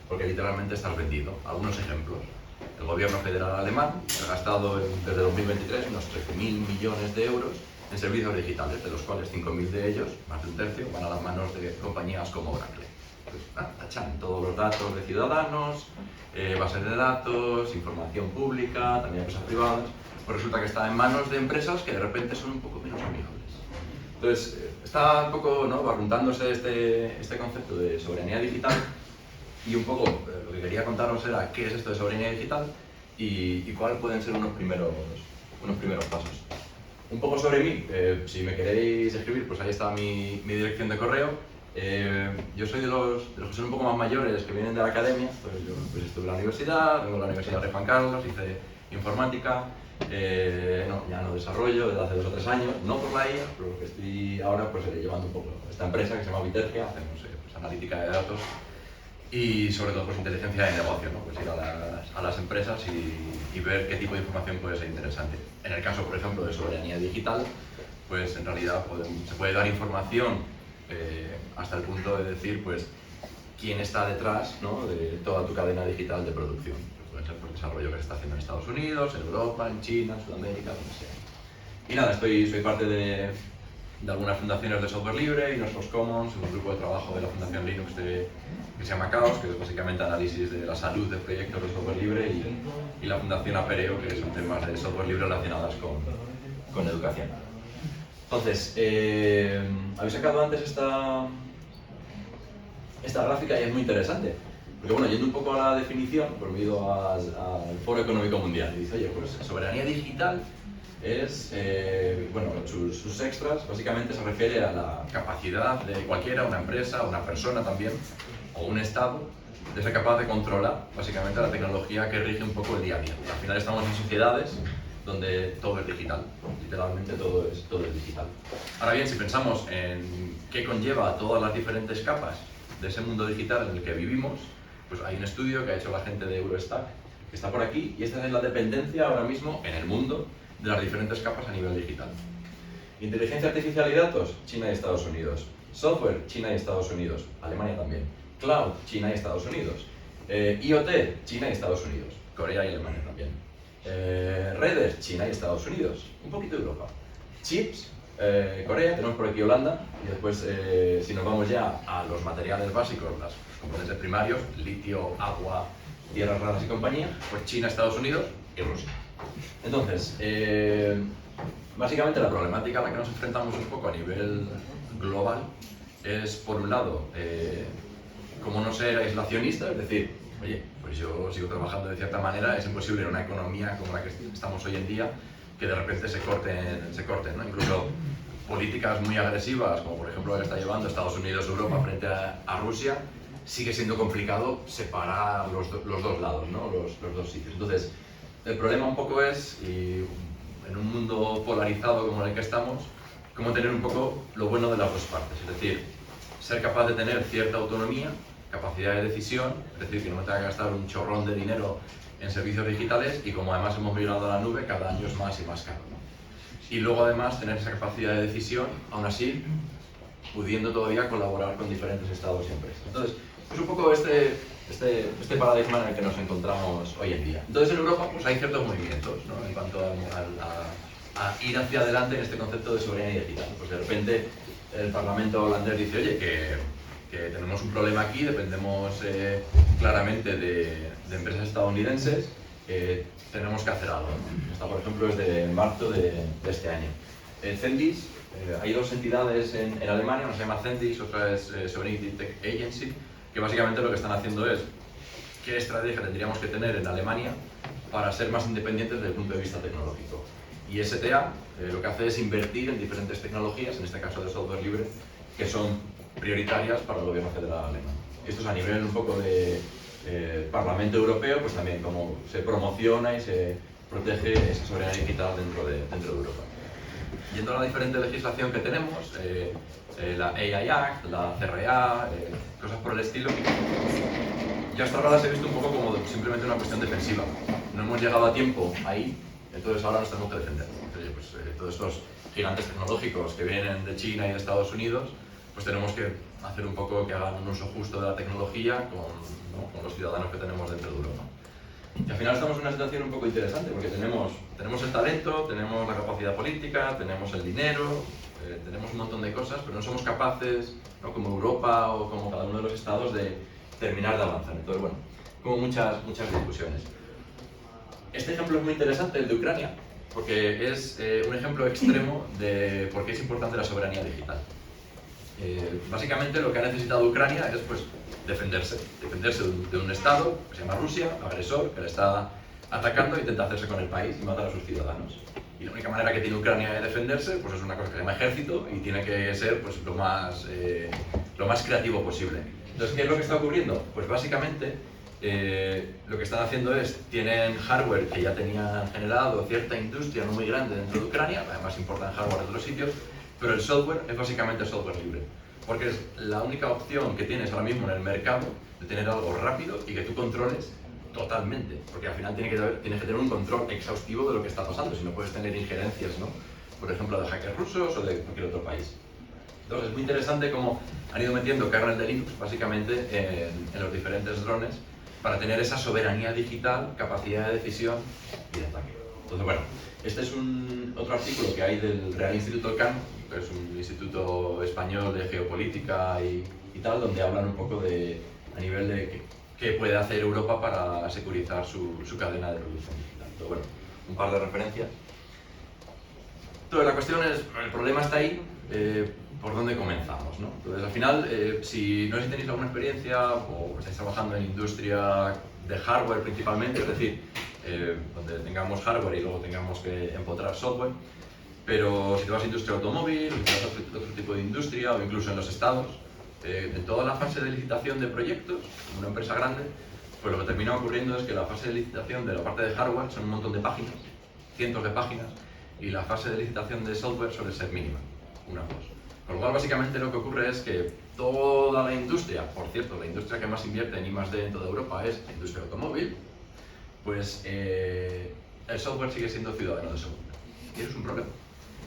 Porque literalmente estás vendido. Algunos ejemplos. El gobierno federal alemán ha gastado desde 2023 unos 13.000 millones de euros en servicios digitales, de los cuales 5.000 de ellos, más de un tercio, van a las manos de compañías como Oracle. Tachan todos los datos de ciudadanos, bases de datos, información pública, también empresas privadas, pues resulta que está en manos de empresas que de repente son un poco menos amigables. Entonces, está un poco, ¿no?, barruntándose este concepto de soberanía digital, y un poco lo que quería contaros era qué es esto de soberanía digital y cuáles pueden ser unos primeros pasos. Un poco sobre mí, si me queréis escribir, pues ahí está mi dirección de correo. Yo soy de los que son un poco más mayores, que vienen de la academia. Pues yo pues estuve en la universidad, vengo de la Universidad de Juan Carlos, hice informática, ya no desarrollo desde hace 2 o 3 años, no por la IA, pero que estoy ahora pues llevando un poco esta empresa que se llama Vitergia, hacemos pues, analítica de datos y sobre todo pues inteligencia de negocio, ¿no? Pues ir a las empresas y ver qué tipo de información puede ser interesante. En el caso, por ejemplo, de soberanía digital, pues en realidad se puede dar información hasta el punto de decir pues quién está detrás, ¿no?, de toda tu cadena digital de producción. Puede ser por desarrollo que se está haciendo en Estados Unidos, en Europa, en China, en Sudamérica, donde sea. Y nada, soy parte de algunas fundaciones de software libre, Linux Commons, un grupo de trabajo de la Fundación Linux que se llama Chaos, que es básicamente análisis de la salud de proyectos de software libre, y la Fundación Apereo, que son temas de software libre relacionados con educación. Entonces, habéis sacado antes esta gráfica y es muy interesante, porque bueno, yendo un poco a la definición, pues me he ido al Foro Económico Mundial y dice, oye, pues soberanía digital es, bueno, sus extras básicamente se refiere a la capacidad de cualquiera, una empresa, una persona también, o un estado, de ser capaz de controlar básicamente la tecnología que rige un poco el día a día. Al final estamos en sociedades donde todo es digital, literalmente todo es digital. Ahora bien, si pensamos en qué conlleva todas las diferentes capas de ese mundo digital en el que vivimos, pues hay un estudio que ha hecho la gente de Eurostack, que está por aquí, y esta es la dependencia ahora mismo en el mundo de las diferentes capas a nivel digital. Inteligencia artificial y datos, China y Estados Unidos. Software, China y Estados Unidos. Alemania también. Cloud, China y Estados Unidos. IoT, China y Estados Unidos. Corea y Alemania también. Redes, China y Estados Unidos. Un poquito de Europa. Chips, Corea, tenemos por aquí Holanda. Y después, si nos vamos ya a los materiales básicos, los componentes primarios, litio, agua, tierras raras y compañía, pues China, Estados Unidos y Rusia. Entonces, básicamente la problemática a la que nos enfrentamos un poco a nivel global es, por un lado, cómo no ser aislacionista, es decir, oye, pues yo sigo trabajando de cierta manera, es imposible en una economía como la que estamos hoy en día que de repente se corten, ¿no? Incluso políticas muy agresivas, como por ejemplo la que está llevando Estados Unidos o Europa frente a Rusia, sigue siendo complicado separar los dos lados, ¿no? Los dos sitios. Entonces, el problema un poco es, y en un mundo polarizado como el que estamos, cómo tener un poco lo bueno de las dos partes, es decir, ser capaz de tener cierta autonomía, capacidad de decisión, es decir, que no me tenga que gastar un chorrón de dinero en servicios digitales y como además hemos migrado a la nube, cada año es más y más caro, ¿no? Y luego además tener esa capacidad de decisión, aún así, pudiendo todavía colaborar con diferentes estados y empresas. Entonces, es un poco este paradigma en el que nos encontramos hoy en día. Entonces, en Europa pues, hay ciertos movimientos, ¿no? En cuanto a ir hacia adelante en este concepto de soberanía digital. Pues de repente el Parlamento holandés dice, oye, que tenemos un problema aquí, dependemos claramente de empresas estadounidenses, tenemos que hacer algo, ¿no? Esta, por ejemplo, es de marzo de este año. Cendis, hay dos entidades en Alemania, una se llama Cendis, otra es Sovereignty Tech Agency, que básicamente lo que están haciendo es qué estrategia tendríamos que tener en Alemania para ser más independientes desde el punto de vista tecnológico. Y STA lo que hace es invertir en diferentes tecnologías, en este caso de software libre, que son prioritarias para el gobierno federal alemán. Esto es a nivel un poco de Parlamento Europeo, pues también cómo se promociona y se protege esa soberanía digital dentro de Europa. Yendo a la diferente legislación que tenemos, la AI Act, la CRA, cosas por el estilo, yo hasta ahora las he visto un poco como simplemente una cuestión defensiva. No hemos llegado a tiempo ahí, entonces ahora nos tenemos que defender. Entonces, pues, todos estos gigantes tecnológicos que vienen de China y de Estados Unidos, pues tenemos que hacer un poco que hagan un uso justo de la tecnología con los ciudadanos que tenemos dentro de Europa. Y al final estamos en una situación un poco interesante porque tenemos el talento, tenemos la capacidad política, tenemos el dinero, tenemos un montón de cosas, pero no somos capaces, ¿no? Como Europa o como cada uno de los estados, de terminar de avanzar. Entonces, bueno, como muchas discusiones. Este ejemplo es muy interesante, el de Ucrania, porque es un ejemplo extremo de por qué es importante la soberanía digital. Básicamente lo que ha necesitado Ucrania es pues, defenderse de un estado que se llama Rusia, agresor, que le está atacando e intenta hacerse con el país y matar a sus ciudadanos. Y la única manera que tiene Ucrania de defenderse pues es una cosa que se llama ejército y tiene que ser pues, lo más creativo posible. Entonces, ¿qué es lo que está ocurriendo? Pues básicamente lo que están haciendo es, tienen hardware que ya tenían generado cierta industria no muy grande dentro de Ucrania, además importan hardware de otros sitios, pero el software es básicamente software libre, porque es la única opción que tienes ahora mismo en el mercado de tener algo rápido y que tú controles totalmente, porque al final tienes que tener un control exhaustivo de lo que está pasando, si no puedes tener injerencias, ¿no? Por ejemplo, de hackers rusos o de cualquier otro país. Entonces es muy interesante cómo han ido metiendo kernel de Linux básicamente en los diferentes drones para tener esa soberanía digital, capacidad de decisión y de ataque. Entonces, bueno, este es otro artículo que hay del Real Instituto Elcano, que es un instituto español de geopolítica y tal, donde hablan un poco a nivel de qué puede hacer Europa para securizar su cadena de producción digital. Entonces, bueno, un par de referencias. Entonces, la cuestión es, el problema está ahí, ¿por dónde comenzamos, no? Entonces, al final, si no sé si tenéis alguna experiencia o estáis trabajando en industria de hardware principalmente, es decir, donde tengamos hardware y luego tengamos que empotrar software, pero si te vas a industria automóvil, si te vas a otro tipo de industria o incluso en los estados, en toda la fase de licitación de proyectos, en una empresa grande, pues lo que termina ocurriendo es que la fase de licitación de la parte de hardware son un montón de páginas, cientos de páginas, y la fase de licitación de software suele ser mínima, una o dos. Con lo cual, básicamente lo que ocurre es que toda la industria, por cierto, la industria que más invierte en I+D en toda Europa es la industria automóvil, pues el software sigue siendo ciudadano de segunda. Y eso es un problema,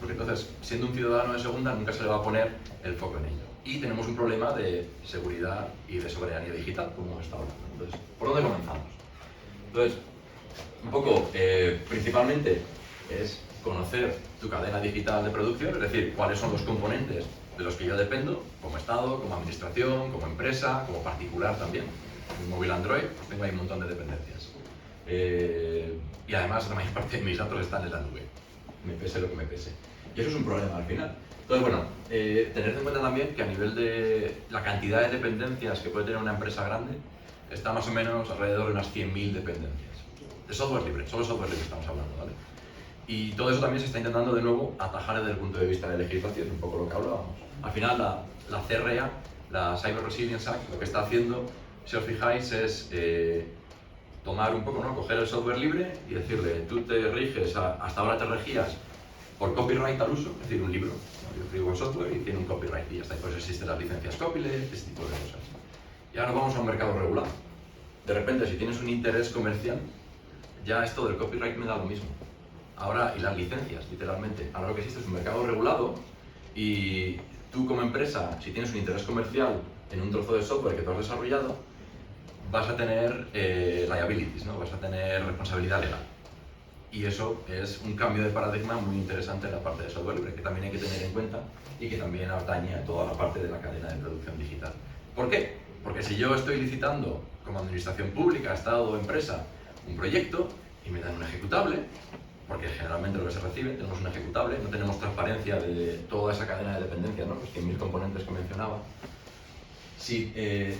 porque entonces, siendo un ciudadano de segunda, nunca se le va a poner el foco en ello. Y tenemos un problema de seguridad y de soberanía digital, como hemos estado hablando. Entonces, ¿por dónde comenzamos? Entonces, un poco, principalmente, es conocer tu cadena digital de producción, es decir, cuáles son los componentes de los que yo dependo, como Estado, como administración, como empresa, como particular también. En mi móvil Android, pues tengo ahí un montón de dependencias. Y además, la mayor parte de mis datos están en la nube, me pese lo que me pese. Y eso es un problema al final. Entonces, bueno, tened en cuenta también que a nivel de la cantidad de dependencias que puede tener una empresa grande, está más o menos alrededor de unas 100.000 dependencias. De software libre, solo software libre estamos hablando, ¿vale? Y todo eso también se está intentando de nuevo atajar desde el punto de vista de legislación, un poco lo que hablábamos. Al final, la CRA, la Cyber Resilience Act, lo que está haciendo, si os fijáis, es tomar un poco, ¿no? Coger el software libre y decirle, tú te riges, hasta ahora te regías por copyright al uso, es decir, un libro. Yo escribo un software y tiene un copyright y ya está. Pues existen las licencias copyleft, este tipo de cosas. Y ahora nos vamos a un mercado regulado. De repente, si tienes un interés comercial ya esto del copyright me da lo mismo. Ahora, y las licencias, literalmente. Ahora lo que existe es un mercado regulado y tú como empresa, si tienes un interés comercial en un trozo de software que tú has desarrollado, vas a tener liabilities, ¿no? Vas a tener responsabilidad legal. Y eso es un cambio de paradigma muy interesante en la parte de software libre, que también hay que tener en cuenta y que también atañe a toda la parte de la cadena de producción digital. ¿Por qué? Porque si yo estoy licitando como administración pública, Estado o empresa un proyecto y me dan un ejecutable, porque generalmente lo que se recibe, tenemos un ejecutable, no tenemos transparencia de toda esa cadena de dependencia, ¿no? Los 100.000 componentes que mencionaba. Si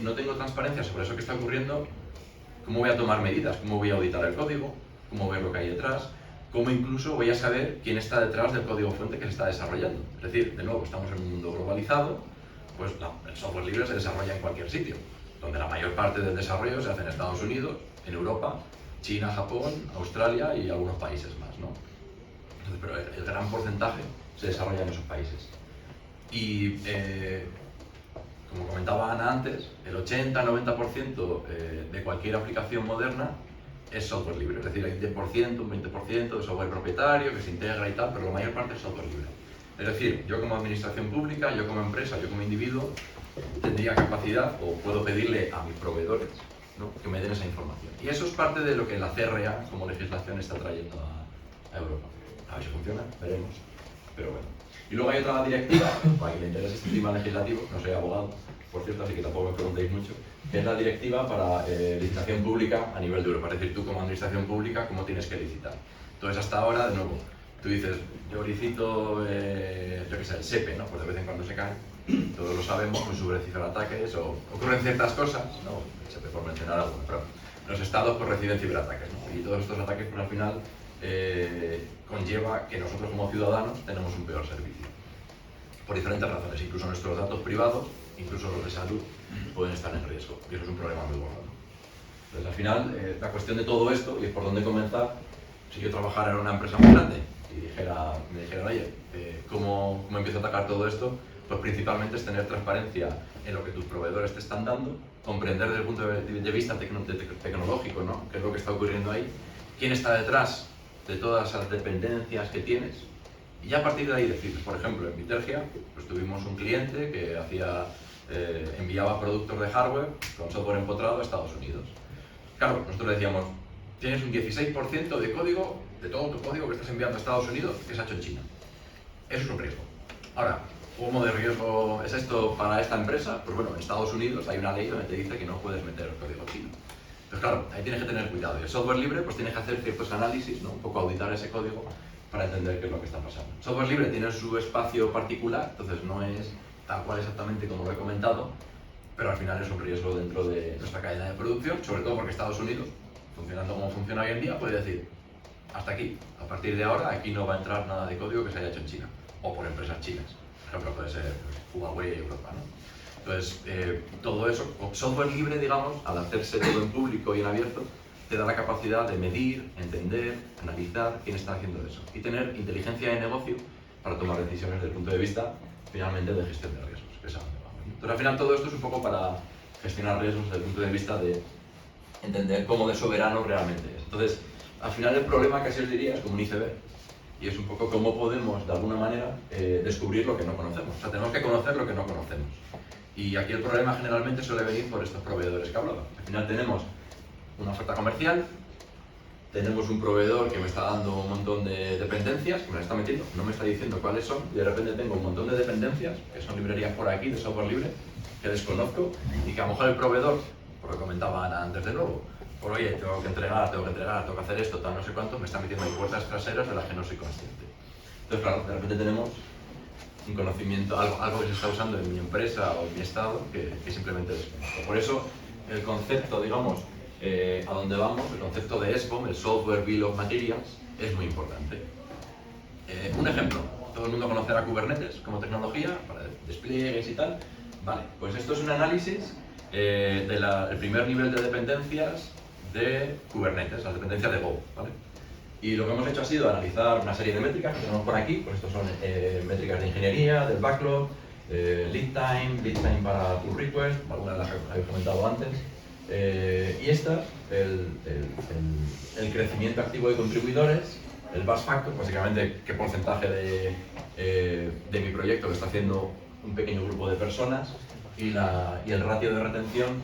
no tengo transparencia sobre eso que está ocurriendo, ¿cómo voy a tomar medidas? ¿Cómo voy a auditar el código? ¿Cómo ver lo que hay detrás? ¿Cómo incluso voy a saber quién está detrás del código fuente que se está desarrollando? Es decir, de nuevo, estamos en un mundo globalizado, pues el software libre se desarrolla en cualquier sitio, donde la mayor parte del desarrollo se hace en Estados Unidos, en Europa, China, Japón, Australia y algunos países más, ¿no? Entonces, pero el gran porcentaje se desarrolla en esos países. Y como comentaba Ana antes, el 80-90% de cualquier aplicación moderna es software libre, es decir, hay un 10%, un 20% de software propietario que se integra y tal, pero la mayor parte es software libre. Es decir, yo como administración pública, yo como empresa, yo como individuo, tendría capacidad o puedo pedirle a mis proveedores, ¿no?, que me den esa información. Y eso es parte de lo que la CRA como legislación está trayendo a Europa. A ver si funciona, veremos, pero bueno. Y luego hay otra directiva, para quien le interese este tema legislativo, no soy abogado, por cierto, así que tampoco me preguntéis mucho, que es la directiva para licitación pública a nivel de Europa. Es decir, tú como administración pública, ¿cómo tienes que licitar? Entonces, hasta ahora, de nuevo, tú dices, yo licito, yo qué sé, el SEPE, ¿no? Pues de vez en cuando se cae, todos lo sabemos, pues sufren ciberataques o ocurren ciertas cosas, ¿no? El SEPE por mencionar algo, pero los estados pues reciben ciberataques, ¿no? Y todos estos ataques, pues al final, conlleva que nosotros como ciudadanos tenemos un peor servicio. Por diferentes razones, incluso nuestros datos privados, incluso los de salud, pueden estar en riesgo. Y eso es un problema muy gordo, ¿no? Entonces, al final, la cuestión de todo esto, y es por dónde comenzar, si yo trabajara en una empresa muy grande y me dijeran, oye, ¿cómo empiezo a atacar todo esto? Pues principalmente es tener transparencia en lo que tus proveedores te están dando, comprender desde el punto de vista tecnológico, ¿no?, qué es lo que está ocurriendo ahí, quién está detrás de todas esas dependencias que tienes, y ya a partir de ahí decir, por ejemplo, en Vitergia, pues tuvimos un cliente que enviaba productos de hardware con software empotrado a Estados Unidos. Claro, nosotros le decíamos, tienes un 16% de código, de todo tu código que estás enviando a Estados Unidos, que se ha hecho en China. Eso es un riesgo. Ahora, ¿cómo de riesgo es esto para esta empresa? Pues bueno, en Estados Unidos hay una ley donde te dice que no puedes meter el código chino. Entonces, claro, ahí tienes que tener cuidado. Y el software libre, pues tienes que hacer ciertos análisis, ¿no?, un poco auditar ese código para entender qué es lo que está pasando. El software libre tiene su espacio particular, entonces no es tal cual exactamente como lo he comentado, pero al final es un riesgo dentro de nuestra cadena de producción, sobre todo porque Estados Unidos, funcionando como funciona hoy en día, puede decir, hasta aquí, a partir de ahora, aquí no va a entrar nada de código que se haya hecho en China, o por empresas chinas. Por ejemplo, puede ser Huawei Europa, ¿no? Entonces, todo eso, software libre, digamos, al hacerse todo en público y en abierto, te da la capacidad de medir, entender, analizar quién está haciendo eso y tener inteligencia de negocio para tomar decisiones desde el punto de vista, finalmente, de gestión de riesgos, que es a donde vamos, ¿no? Entonces, al final, todo esto es un poco para gestionar riesgos desde el punto de vista de entender cómo de soberano realmente es. Entonces, al final, el problema, casi os diría, es como un iceberg. Y es un poco cómo podemos, de alguna manera, descubrir lo que no conocemos. O sea, tenemos que conocer lo que no conocemos. Y aquí el problema generalmente suele venir por estos proveedores que hablaba. Al final tenemos una oferta comercial, tenemos un proveedor que me está dando un montón de dependencias, que me las está metiendo, no me está diciendo cuáles son, y de repente tengo un montón de dependencias, que son librerías por aquí de software libre, que desconozco, y que a lo mejor el proveedor, por lo que comentaba Ana antes de nuevo, por oye, tengo que entregar, tengo que hacer esto, tal, no sé cuánto, me está metiendo en puertas traseras de las que no soy consciente. Entonces, claro, de repente tenemos un conocimiento, algo que se está usando en mi empresa o en mi estado, que simplemente desconozco. Por eso, el concepto, digamos, a donde vamos, el concepto de SBOM, el Software Bill of Materials, es muy importante. Un ejemplo, todo el mundo conocerá Kubernetes como tecnología para despliegues y tal. Vale, pues esto es un análisis del primer nivel de dependencias de Kubernetes, las dependencias de Go, ¿vale? Y lo que hemos hecho ha sido analizar una serie de métricas que tenemos por aquí, pues estos son métricas de ingeniería, del backlog, lead time para pull request, algunas de las que habéis comentado antes, Y estas, el crecimiento activo de contribuidores, el bus factor, básicamente qué porcentaje de mi proyecto que está haciendo un pequeño grupo de personas, y el ratio de retención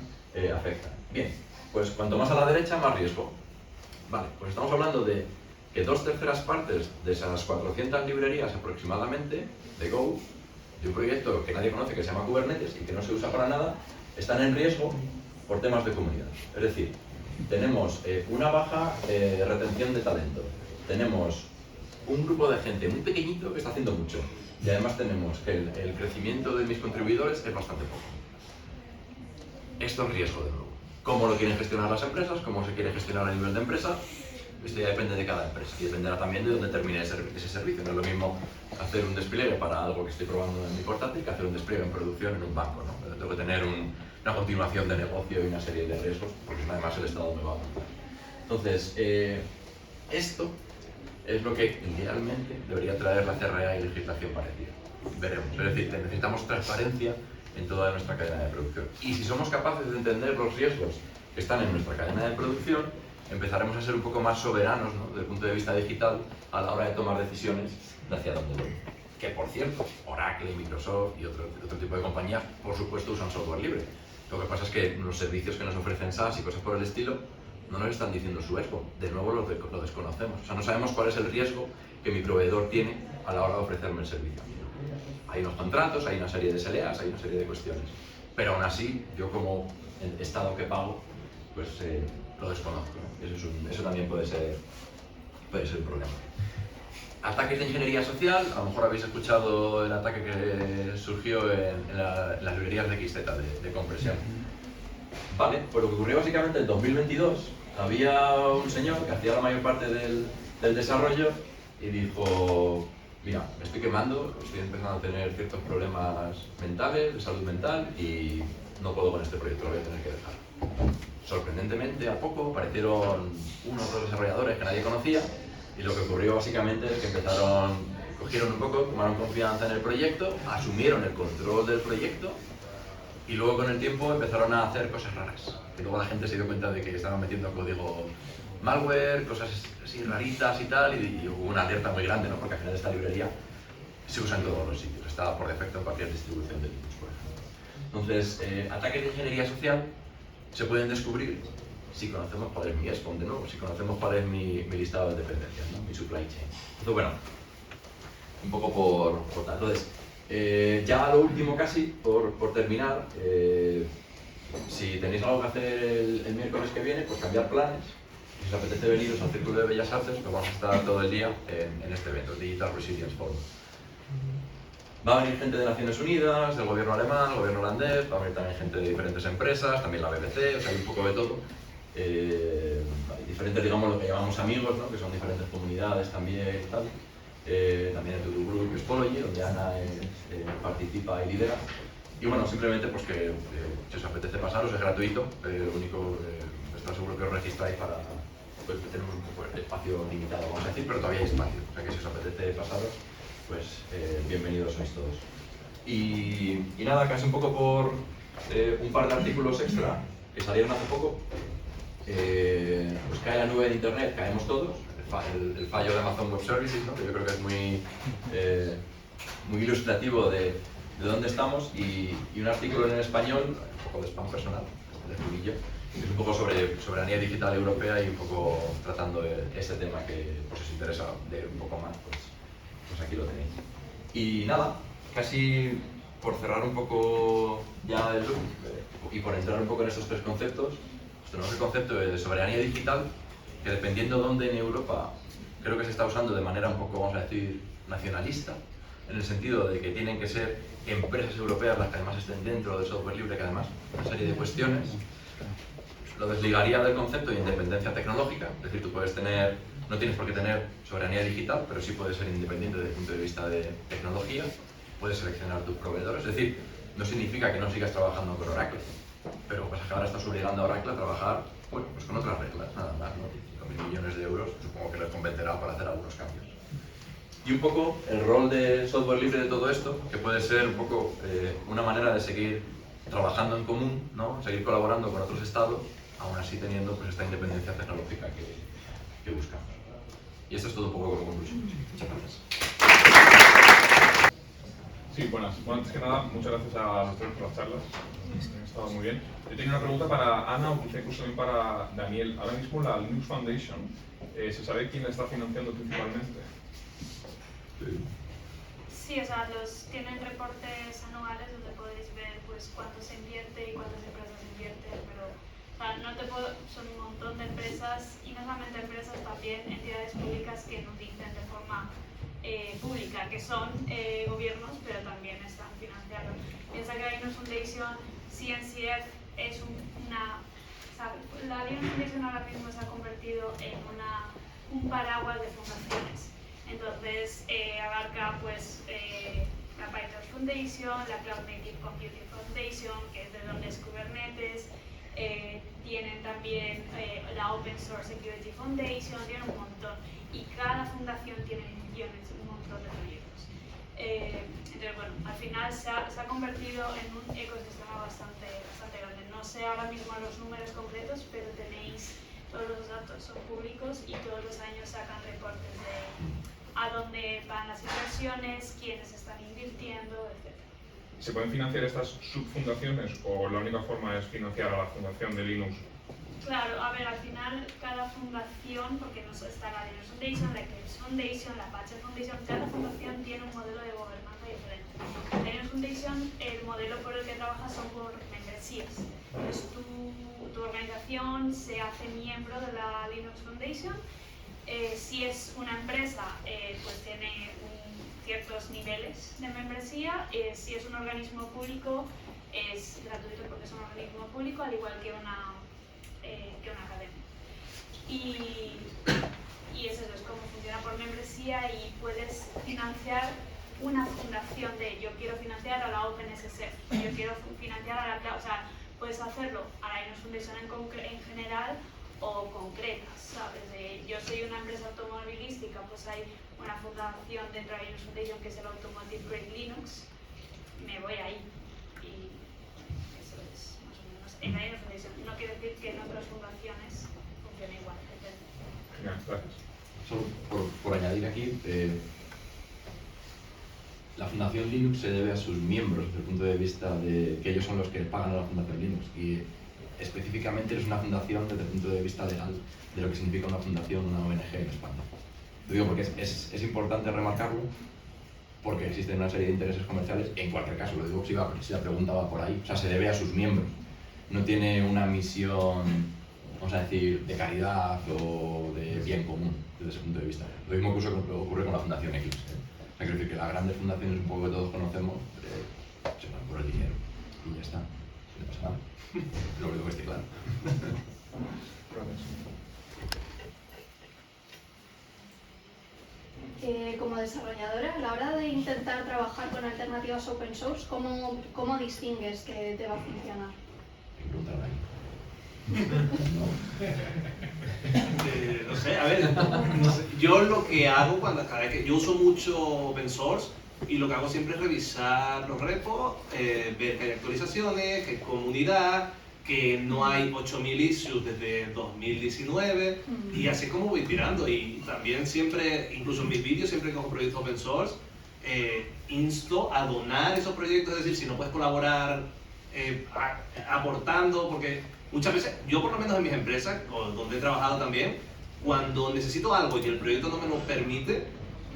afecta. Bien, pues cuanto más a la derecha, más riesgo. Vale, pues estamos hablando de que 2/3 partes de esas 400 librerías aproximadamente de Go, de un proyecto que nadie conoce que se llama Kubernetes y que no se usa para nada, están en riesgo por temas de comunidad. Es decir, tenemos una baja retención de talento, tenemos un grupo de gente muy pequeñito que está haciendo mucho, y además tenemos que el crecimiento de mis contribuidores es bastante poco. Esto es riesgo de nuevo. ¿Cómo lo quieren gestionar las empresas? ¿Cómo se quiere gestionar a nivel de empresa? Esto ya depende de cada empresa y dependerá también de dónde termine ese servicio. No es lo mismo hacer un despliegue para algo que estoy probando en mi portátil que hacer un despliegue en producción en un banco, ¿no? Tengo que tener una continuación de negocio y una serie de riesgos, porque además el Estado me va a aguantar. Entonces, esto es lo que idealmente debería traer la CRA y legislación parecida. Veremos. Es decir, necesitamos transparencia en toda nuestra cadena de producción. Y si somos capaces de entender los riesgos que están en nuestra cadena de producción, empezaremos a ser un poco más soberanos, ¿no?, desde el punto de vista digital a la hora de tomar decisiones de hacia dónde voy. Que, por cierto, Oracle, Microsoft y otro tipo de compañías, por supuesto, usan software libre. Lo que pasa es que los servicios que nos ofrecen SaaS y cosas por el estilo no nos están diciendo su riesgo. De nuevo lo desconocemos. O sea, no sabemos cuál es el riesgo que mi proveedor tiene a la hora de ofrecerme el servicio. Hay unos contratos, hay una serie de SLAs, hay una serie de cuestiones. Pero aún así, yo como el Estado que pago, pues lo desconozco, ¿no? Eso también puede ser un problema. Ataques de ingeniería social, a lo mejor habéis escuchado el ataque que surgió en las librerías de XZ, de compresión. Vale, pues lo que ocurrió básicamente en 2022, había un señor que hacía la mayor parte del desarrollo y dijo: mira, me estoy quemando, estoy empezando a tener ciertos problemas mentales, de salud mental, y no puedo con este proyecto, lo voy a tener que dejar. Sorprendentemente, a poco aparecieron unos o dos desarrolladores que nadie conocía, y lo que ocurrió básicamente es que cogieron un poco, tomaron confianza en el proyecto, asumieron el control del proyecto, y luego con el tiempo empezaron a hacer cosas raras. Y luego la gente se dio cuenta de que estaban metiendo código malware, cosas así raritas y tal, y hubo una alerta muy grande, ¿no? Porque al final esta librería se usa en todos los sitios, está por defecto en cualquier distribución de Linux, por ejemplo. Entonces, ataques de ingeniería social se pueden descubrir si conocemos cuál es mi SPON, de nuevo, si conocemos cuál es mi listado de dependencias, ¿no?, mi supply chain. Entonces, bueno, un poco por tal. Entonces, ya a lo último casi, por terminar, si tenéis algo que hacer el miércoles que viene, pues cambiar planes. Si os apetece veniros al Círculo de Bellas Artes, pues vamos a estar todo el día en este evento, Digital Resilience Forum. Va a venir gente de Naciones Unidas, del gobierno alemán, el gobierno holandés, va a venir también gente de diferentes empresas, también la BBC, o sea, hay un poco de todo. Hay diferentes, digamos, lo que llamamos amigos, ¿no?, que son diferentes comunidades también y tal. También el Tutu Group Spology, donde Ana participa y lidera. Y bueno, simplemente pues que si os apetece pasaros, es gratuito, lo único está seguro que os registráis para, pues tenemos un poco de espacio limitado, vamos a decir, pero todavía hay espacio, o sea que si os apetece pasaros, pues bienvenidos sois todos. Y nada, casi un poco por un par de artículos extra que salieron hace poco. Pues cae la nube de internet, caemos todos, el fallo de Amazon Web Services, ¿no?, que yo creo que es muy ilustrativo de dónde estamos, y un artículo en español, un poco de spam personal, de Jurillo, que es un poco sobre soberanía digital europea y un poco tratando este tema que, pues, os interesa leer un poco más, pues aquí lo tenéis. Y nada, casi por cerrar un poco ya el loop y por entrar un poco en estos tres conceptos, pues tenemos el concepto de soberanía digital, que dependiendo dónde en Europa, creo que se está usando de manera un poco, vamos a decir, nacionalista, en el sentido de que tienen que ser empresas europeas las que además estén dentro del software libre, que además una serie de cuestiones. Lo desligaría del concepto de independencia tecnológica, es decir, tú puedes tener, no tienes por qué tener soberanía digital, pero sí puedes ser independiente desde el punto de vista de tecnología, puedes seleccionar tus proveedores, es decir, no significa que no sigas trabajando con Oracle, pero pues ahora estás obligando a Oracle a trabajar, bueno, pues con otras reglas, nada más, ¿no? 5.000 millones de euros, supongo que les convencerá para hacer algunos cambios. Y un poco el rol de software libre de todo esto, que puede ser un poco una manera de seguir trabajando en común, ¿no? Seguir colaborando con otros estados, aún así teniendo pues, esta independencia tecnológica que buscamos. Y esto es todo un poco como conclusión. Muchas gracias. Sí, buenas. Bueno, antes que nada, muchas gracias a los tres por las charlas. Han estado muy bien. Yo tenía una pregunta para Ana o quizá incluso también para Daniel. Ahora mismo la Linux Foundation, ¿se sabe quién la está financiando principalmente? Sí, o sea, tienen reportes anuales donde podéis ver pues cuánto se invierte y cuántas empresas invierten, pero o sea, son un montón de empresas y no solamente empresas, también entidades públicas que nos dicen de forma pública que son gobiernos, pero también están financiando. Piensa que la Linux Foundation, CNCF, es o sea, la Linux Foundation ahora mismo se ha convertido en un paraguas de fundaciones. Entonces abarca pues la Python Foundation, la Cloud Native Computing Foundation, que es de donde es Kubernetes, tienen también la Open Source Security Foundation, tienen un montón, y cada fundación tiene millones, un montón de proyectos. Entonces bueno, al final se ha convertido en un ecosistema bastante grande. No sé ahora mismo los números concretos, pero tenéis todos los datos, son públicos y todos los años sacan reportes de a dónde van las inversiones, quiénes están invirtiendo, etc. ¿Se pueden financiar estas subfundaciones o la única forma es financiar a la fundación de Linux? Claro, a ver, al final cada fundación, porque no está la Linux Foundation, la Eclipse Foundation, la Apache Foundation, cada fundación tiene un modelo de gobernanza diferente. La Linux Foundation, el modelo por el que trabaja son por membresías. Entonces tu organización se hace miembro de la Linux Foundation. Si es una empresa, pues tiene ciertos niveles de membresía. Si es un organismo público, es gratuito porque es un organismo público, al igual que una academia. Y eso es cómo funciona por membresía y puedes financiar una fundación yo quiero financiar a la OpenSSF, yo quiero financiar a la... O sea, puedes hacerlo a la Linux Foundation en general o concretas, ¿sabes? Yo soy una empresa automovilística, pues hay una fundación dentro de la Linux Foundation que es el Automotive Grade Linux, me voy ahí y eso es más o menos en la Linux Foundation. No quiere decir que en otras fundaciones funcione igual, depende. Genial, gracias. Solo por añadir aquí, la Fundación Linux se debe a sus miembros desde el punto de vista de que ellos son los que pagan a la Fundación Linux y específicamente es una fundación desde el punto de vista legal de lo que significa una fundación, una ONG en España. Lo digo porque es importante remarcarlo porque existen una serie de intereses comerciales, en cualquier caso, lo digo si la pregunta va por ahí, o sea, se debe a sus miembros. No tiene una misión, vamos a decir, de caridad o de bien común desde ese punto de vista. Lo mismo que ocurre con la Fundación Eclipse. Quiero decir que las grandes fundaciones, un poco que todos conocemos, se van por el dinero y ya está, no pasa nada. Lo digo que esté claro. Como desarrolladora, a la hora de intentar trabajar con alternativas open source, ¿cómo distingues que te va a funcionar? No sé, a ver, no sé. Yo lo que hago cada vez que yo uso mucho open source y lo que hago siempre es revisar los repos, ver que hay actualizaciones, que hay comunidad, que no hay 8000 issues desde 2019 y así como voy tirando. Y también siempre, incluso en mis vídeos, siempre que hago proyectos open source, insto a donar esos proyectos, es decir, si no puedes colaborar aportando, porque muchas veces, yo por lo menos en mis empresas, donde he trabajado también, cuando necesito algo y el proyecto no me lo permite,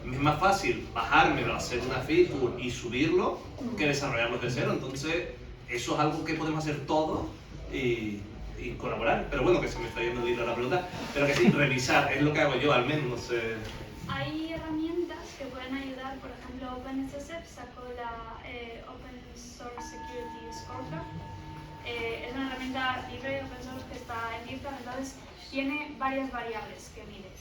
es más fácil bajármelo, hacer una feature y subirlo que desarrollarlo de cero. Entonces, eso es algo que podemos hacer todos y colaborar. Pero bueno, que se me está yendo el hilo la pregunta, pero que sí, revisar, es lo que hago yo al menos, no sé. Hay herramientas que pueden ayudar, por ejemplo, OpenSSF sacó la Open Source Security Scorecard. Es una herramienta libre de open source que está en GitHub, entonces tiene varias variables que mide.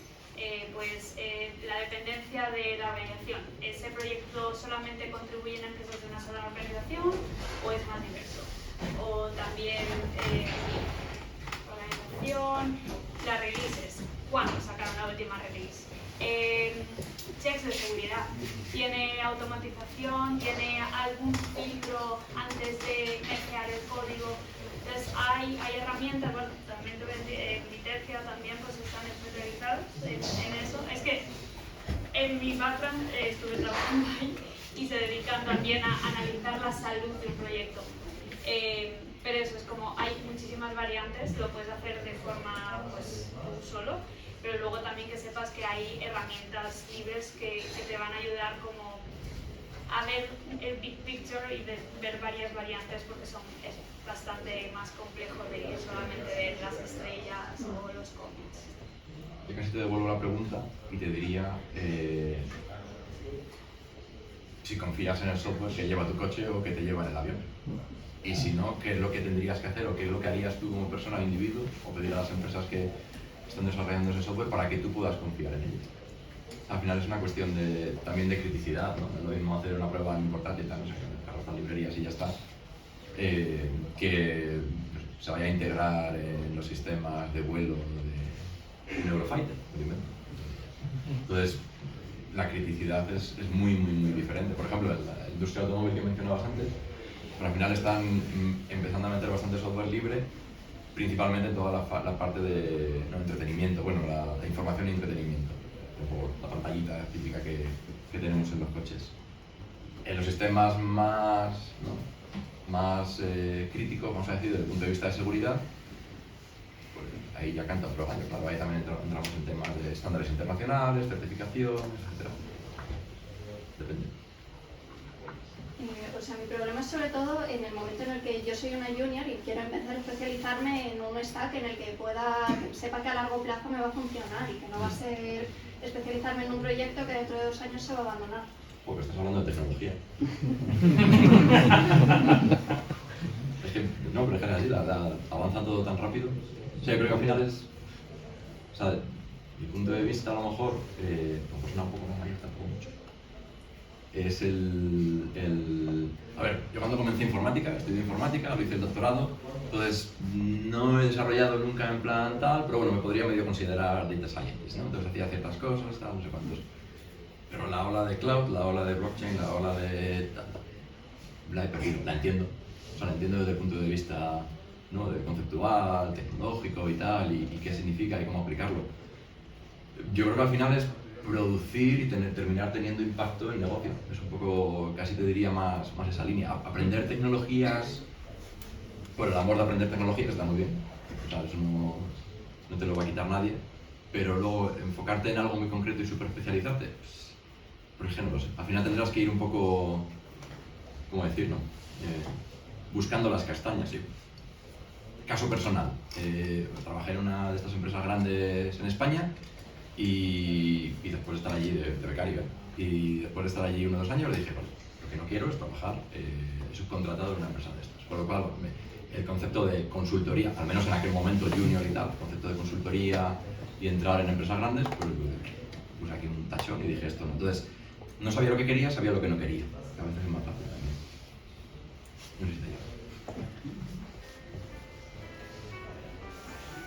La dependencia de la organización. ¿Ese proyecto solamente contribuye en empresas de una sola organización o es más diverso? O también organización, las releases. ¿Cuándo sacaron la última release? Checks de seguridad. ¿Tiene automatización? ¿Tiene algún filtro antes de mergear el código. Entonces hay herramientas, bueno, también Litergia también pues están especializados en eso. Es que en mi background estuve trabajando ahí y se dedican también a analizar la salud de un proyecto. Pero eso es como, hay muchísimas variantes, lo puedes hacer de forma pues tú solo, pero luego también que sepas que hay herramientas libres que te van a ayudar como a ver el big picture y de ver varias variantes, porque es bastante más complejo de solamente ver las estrellas o los comets. Yo casi te devuelvo la pregunta y te diría si confías en el software que lleva tu coche o que te lleva en el avión. Y si no, ¿qué es lo que tendrías que hacer o qué es lo que harías tú como persona o individuo o pedir a las empresas que están desarrollando ese software para que tú puedas confiar en ello? Al final es una cuestión también de criticidad, ¿no? Es lo mismo hacer una prueba importante, no sé, cargar las librerías y ya está, que se vaya a integrar en los sistemas de vuelo de un Eurofighter, obviamente. Entonces, la criticidad es muy diferente. Por ejemplo, la industria automóvil que mencionabas antes, pero al final están empezando a meter bastante software libre, principalmente en toda la parte de entretenimiento, bueno, la información y entretenimiento, como la pantallita típica que tenemos en los coches. En los sistemas más críticos, vamos a decir, desde el punto de vista de seguridad, pues ahí ya canta otro gallo. Claro, ahí también entramos en temas de estándares internacionales, certificaciones, etc. Depende. O sea, mi problema es sobre todo en el momento en el que yo soy una junior y quiero empezar a especializarme en un stack en el que sepa que a largo plazo me va a funcionar y que no va a ser especializarme en un proyecto que dentro de 2 años se va a abandonar. Porque estás hablando de tecnología. Es que, no, pero es que es así, avanza todo tan rápido. O sea, yo creo que al final es, o sea, mi punto de vista a lo mejor, pues suena un poco más mayor, tampoco mucho. Es a ver, yo cuando comencé informática, estudié informática, lo hice el doctorado, entonces no he desarrollado nunca en plan tal, pero bueno, me podría medio considerar data scientist, ¿no? Entonces hacía ciertas cosas, tal, no sé cuántos. Pero la ola de cloud, la ola de blockchain, la ola de la he perdido, la entiendo. O sea, la entiendo desde el punto de vista, ¿no?, de conceptual, tecnológico y tal, y qué significa y cómo aplicarlo. Yo creo que al final es producir y terminar teniendo impacto en negocio. Es un poco, casi te diría más esa línea. Aprender tecnologías, por el amor de aprender tecnologías está muy bien. O sea, eso no te lo va a quitar nadie. Pero luego enfocarte en algo muy concreto y súper especializarte, pues, por ejemplo, al final tendrás que ir un poco, ¿cómo decirlo? Buscando las castañas, sí. Caso personal, trabajé en una de estas empresas grandes en España y después de estar allí de becario, y después de estar allí 1 o 2 años le dije, vale, lo que no quiero es trabajar subcontratado en una empresa de estas. Por lo cual, el concepto de consultoría, al menos en aquel momento junior y tal, el concepto de consultoría y entrar en empresas grandes, pues puse aquí un tachón y dije esto, ¿no? Entonces, no sabía lo que quería, sabía lo que no quería. A veces es más fácil también. No sé si te ayuda.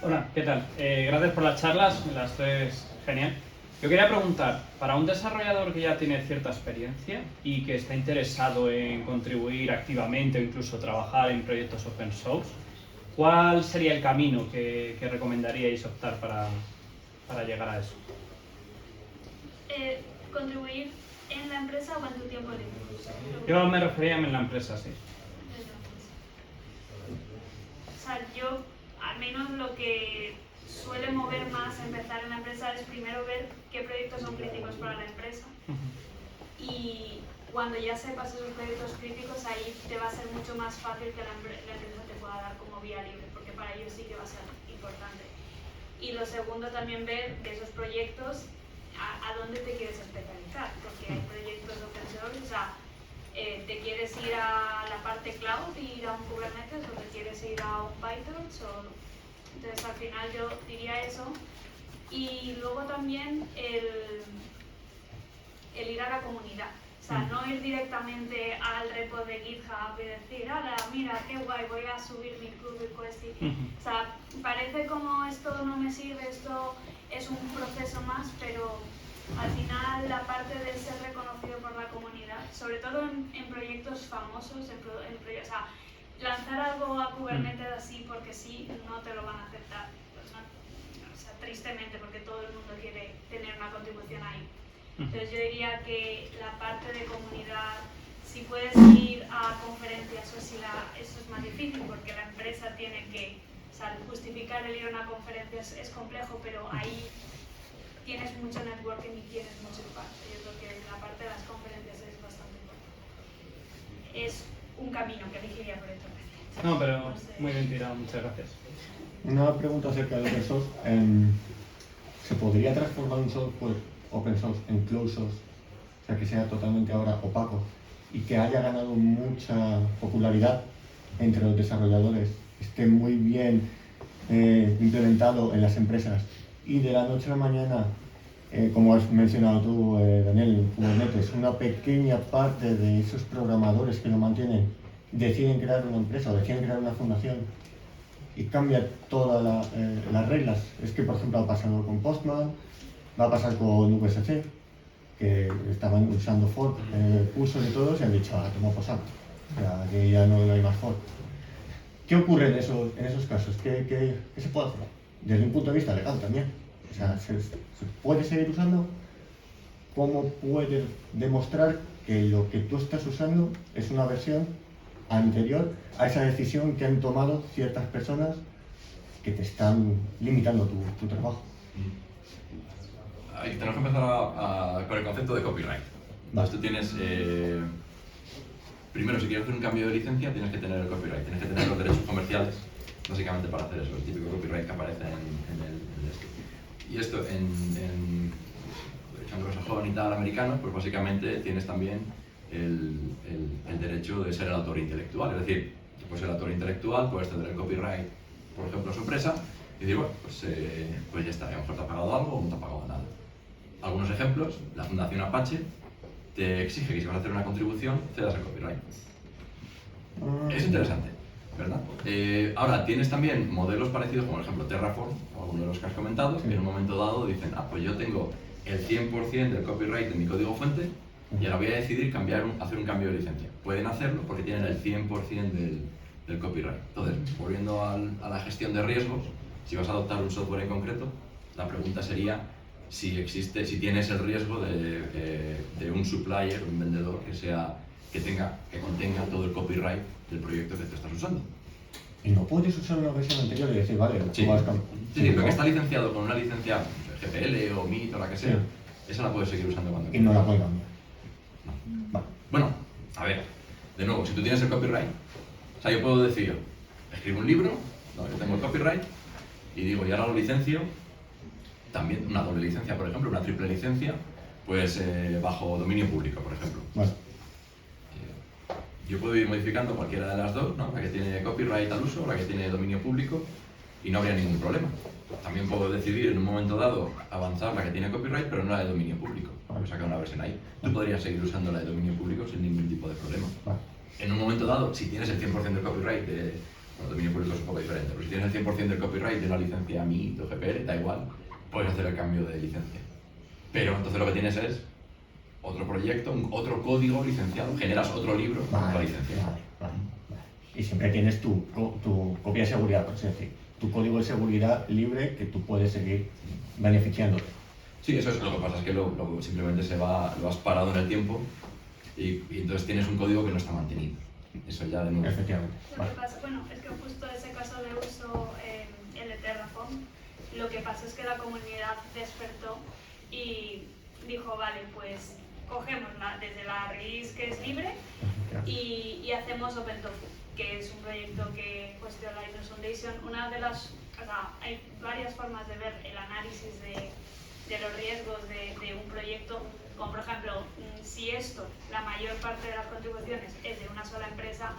Hola, ¿qué tal? Gracias por las charlas, las 3 genial. Yo quería preguntar, para un desarrollador que ya tiene cierta experiencia y que está interesado en contribuir activamente o incluso trabajar en proyectos open source, ¿cuál sería el camino que recomendaríais optar para llegar a eso? ¿Contribuir en la empresa o en tu tiempo libre? Yo me refería en la empresa, sí. O sea, yo, al menos lo que suele mover más a empezar en la empresa es primero ver qué proyectos son críticos para la empresa. Y cuando ya sepas esos proyectos críticos, ahí te va a ser mucho más fácil que la empresa te pueda dar como vía libre, porque para ellos sí que va a ser importante. Y lo segundo, también ver de esos proyectos a dónde te quieres especializar, porque hay proyectos de open source, o sea, ¿te quieres ir a la parte cloud y ir a un Kubernetes o te quieres ir a un PyTorch? Entonces al final yo diría eso. Y luego también el ir a la comunidad. O sea, no ir directamente al repo de GitHub y decir, hola, mira, qué guay, voy a subir mi pull request. O sea, parece como esto no me sirve, esto es un proceso más, pero al final la parte de ser reconocido por la comunidad, sobre todo en proyectos famosos, o sea, lanzar algo a Kubernetes así porque sí, no te lo van a aceptar. Pues no, o sea, tristemente, porque todo el mundo quiere tener una contribución ahí. Entonces yo diría que la parte de comunidad, si puedes ir a conferencias o si eso es más difícil porque la empresa tiene que, o sea, justificar el ir a una conferencia es complejo, pero ahí tienes mucho networking y tienes mucho impacto. Yo creo que la parte de las conferencias es bastante importante. Es un camino que elegiría por esto. No, pero muy bien tirado, muchas gracias. Una pregunta acerca del open source. ¿Se podría transformar un software open source en closed source? O sea, que sea totalmente ahora opaco y que haya ganado mucha popularidad entre los desarrolladores, esté muy bien implementado en las empresas y de la noche a la mañana, como has mencionado tú, Daniel, Kubernetes, una pequeña parte de esos programadores que lo mantienen deciden crear una empresa o deciden crear una fundación y cambia todas las reglas? Es que, por ejemplo, ha pasado con Postman, va a pasar con VSC, que estaban usando fork en el curso de todos y han dicho, toma por saco, que ya no hay más fork. ¿Qué ocurre en esos casos? ¿Qué se puede hacer? Desde un punto de vista legal también. O sea, ¿se puede seguir usando? ¿Cómo puedes demostrar que lo que tú estás usando es una versión anterior a esa decisión que han tomado ciertas personas que te están limitando tu trabajo? Tenemos que empezar con el concepto de copyright. Entonces tú tienes, primero, si quieres hacer un cambio de licencia, tienes que tener el copyright, tienes que tener los derechos comerciales, básicamente para hacer eso, el típico copyright que aparece en el y esto en derecho anglosajón y tal, americano, pues básicamente tienes también el derecho de ser el autor intelectual. Es decir, tú puedes ser el autor intelectual, puedes tener el copyright, por ejemplo, a su empresa, y decir, bueno, pues ya está, a lo mejor te ha pagado algo o no te ha pagado nada. Algunos ejemplos: la Fundación Apache te exige que si vas a hacer una contribución, cedas el copyright. Es interesante, ¿verdad? Ahora, tienes también modelos parecidos, como por ejemplo Terraform, o alguno de los que has comentado, que en un momento dado dicen, pues yo tengo el 100% del copyright de mi código fuente y ahora voy a decidir hacer un cambio de licencia. Pueden hacerlo porque tienen el 100% del copyright. Entonces, volviendo a la gestión de riesgos, si vas a adoptar un software en concreto, la pregunta sería si tienes el riesgo de un supplier, un vendedor que contenga todo el copyright del proyecto que tú estás usando. Y no puedes usar una versión anterior y decir, vale, Sí, tú vas lo que está licenciado con una licencia GPL o MIT o la que sea, esa la puedes seguir usando cuando y no la puedes cambiar. No. Vale. Bueno, a ver, de nuevo, si tú tienes el copyright, o sea, yo puedo decir, escribo un libro, donde yo tengo el copyright, y digo, y ahora lo licencio, también una doble licencia, por ejemplo, una triple licencia, pues bajo dominio público, por ejemplo. Vale. Yo puedo ir modificando cualquiera de las dos, ¿no? La que tiene copyright al uso, la que tiene dominio público, y no habría ningún problema. También puedo decidir en un momento dado avanzar la que tiene copyright, pero no la de dominio público. Puedo sacar una versión ahí. Tú podrías seguir usando la de dominio público sin ningún tipo de problema. Vale. En un momento dado, si tienes el 100% del copyright dominio público es un poco diferente, pero si tienes el 100% del copyright de una licencia MIT o GPL, da igual, puedes hacer el cambio de licencia. Pero entonces lo que tienes es otro proyecto, otro código licenciado, generas otro libro con otra licencia. Vale. Y siempre tienes tu copia de seguridad, por así decir. Tu código de seguridad libre que tú puedes seguir beneficiándote. Sí, eso es lo que pasa, es que simplemente lo has parado en el tiempo y entonces tienes un código que no está mantenido. Eso ya de nuevo. Efectivamente. Lo que pasa, bueno, es que justo ese caso de uso, el de Terraform, lo que pasa es que la comunidad despertó y dijo, vale, pues cogemos desde la release que es libre y hacemos OpenTofu, que es un proyecto que cuestiona la Linux Foundation. Hay varias formas de ver el análisis de los riesgos de un proyecto, como por ejemplo, si la mayor parte de las contribuciones es de una sola empresa,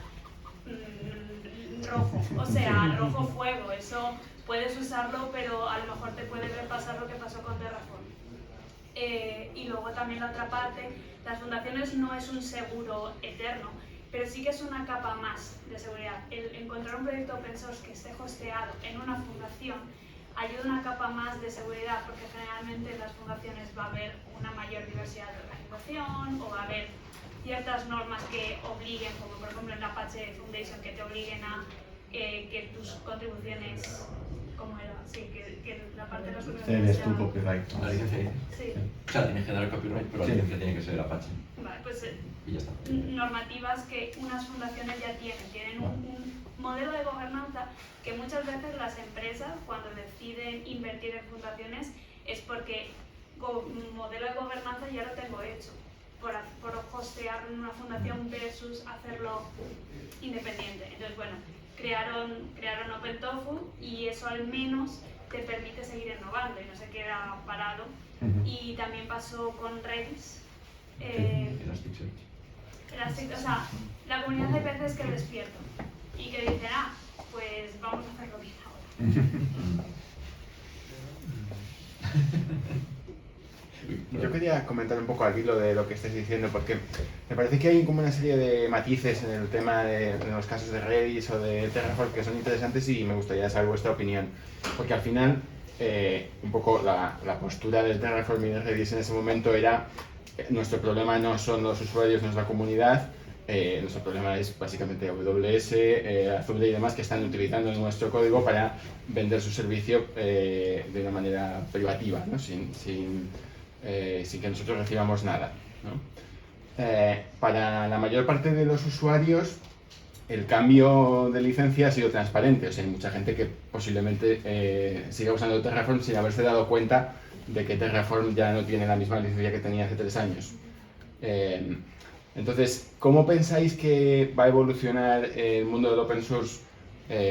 rojo, o sea, rojo fuego, eso puedes usarlo, pero a lo mejor te puede pasar lo que pasó con Terraform. Y luego también la otra parte, las fundaciones no es un seguro eterno, pero sí que es una capa más de seguridad. El encontrar un proyecto open source que esté hosteado en una fundación ayuda una capa más de seguridad, porque generalmente en las fundaciones va a haber una mayor diversidad de organización o va a haber ciertas normas que obliguen, como por ejemplo en la Apache Foundation, que te obliguen a que tus contribuciones, ¿cómo era? Sí, que la parte de las contribuciones Eres tu sea- copyright. La licencia dice. Sí. O sea, tienes que dar el copyright, pero la Sí. licencia tiene que ser Apache. Vale, pues Y ya está. normativas que unas fundaciones ya tienen un modelo de gobernanza que muchas veces las empresas cuando deciden invertir en fundaciones es porque modelo de gobernanza ya lo tengo hecho por hostear una fundación versus hacerlo independiente. Entonces, bueno, crearon OpenTofu y eso al menos te permite seguir innovando y no se queda parado. Y también pasó con Redis. Elasticsearch. O sea, la comunidad de peces que despierto y que dicen, pues vamos a hacerlo bien ahora. Yo quería comentar un poco al hilo de lo que estáis diciendo, porque me parece que hay como una serie de matices en el tema de los casos de Redis o de Terraform que son interesantes y me gustaría saber vuestra opinión. Porque al final, un poco la postura del Terraform y de Redis en ese momento era nuestro problema no son los usuarios, no es la comunidad, nuestro problema es básicamente AWS, Azure y demás que están utilizando nuestro código para vender su servicio de una manera privativa, ¿no? sin que nosotros recibamos nada, ¿no? Para la mayor parte de los usuarios el cambio de licencia ha sido transparente, o sea, hay mucha gente que posiblemente siga usando Terraform sin haberse dado cuenta de que Terraform ya no tiene la misma licencia que tenía hace 3 años. Entonces, ¿cómo pensáis que va a evolucionar el mundo del open source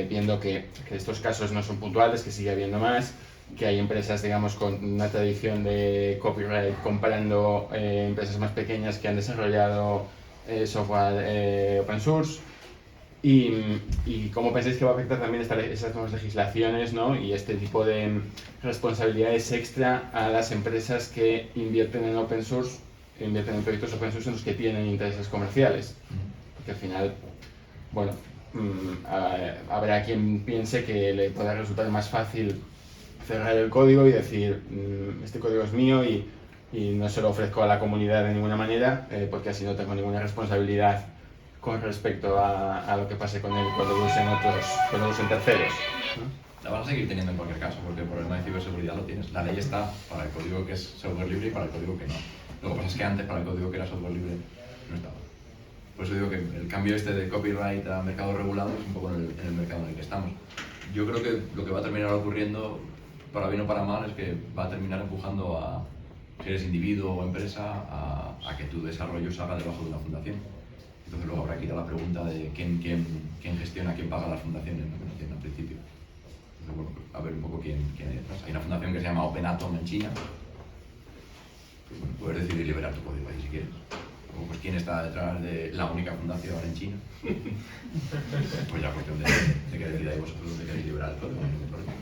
viendo que estos casos no son puntuales, que sigue habiendo más, que hay empresas, digamos, con una tradición de copyright comparando empresas más pequeñas que han desarrollado software open source? Y cómo pensáis que va a afectar también esas nuevas legislaciones, ¿no? Y este tipo de responsabilidades extra a las empresas que invierten en open source, invierten en proyectos open source en los que tienen intereses comerciales. Porque al final, bueno, habrá quien piense que le pueda resultar más fácil cerrar el código y decir este código es mío y no se lo ofrezco a la comunidad de ninguna manera porque así no tengo ninguna responsabilidad con respecto a lo que pase con él cuando lo usen terceros, ¿no? La vas a seguir teniendo en cualquier caso, porque el problema de ciberseguridad lo tienes. La ley está para el código que es software libre y para el código que no. Lo que pasa es que antes para el código que era software libre no estaba. Por eso digo que el cambio este de copyright a mercado regulado es un poco en el mercado en el que estamos. Yo creo que lo que va a terminar ocurriendo, para bien o para mal, es que va a terminar empujando a, si eres individuo o empresa, a que tu desarrollo se haga debajo de una fundación. Entonces luego habrá que ir a la pregunta de quién gestiona, quién paga las fundaciones, ¿no? Que no tienen al principio. Entonces, bueno, a ver un poco quién hay detrás. Hay una fundación que se llama OpenAtom en China. Pues, bueno, puedes decidir liberar tu código ahí si quieres. O pues quién está detrás de la única fundación en China. Pues ya cuestión de que decidáis vosotros dónde queréis liberar el código, no hay ningún problema.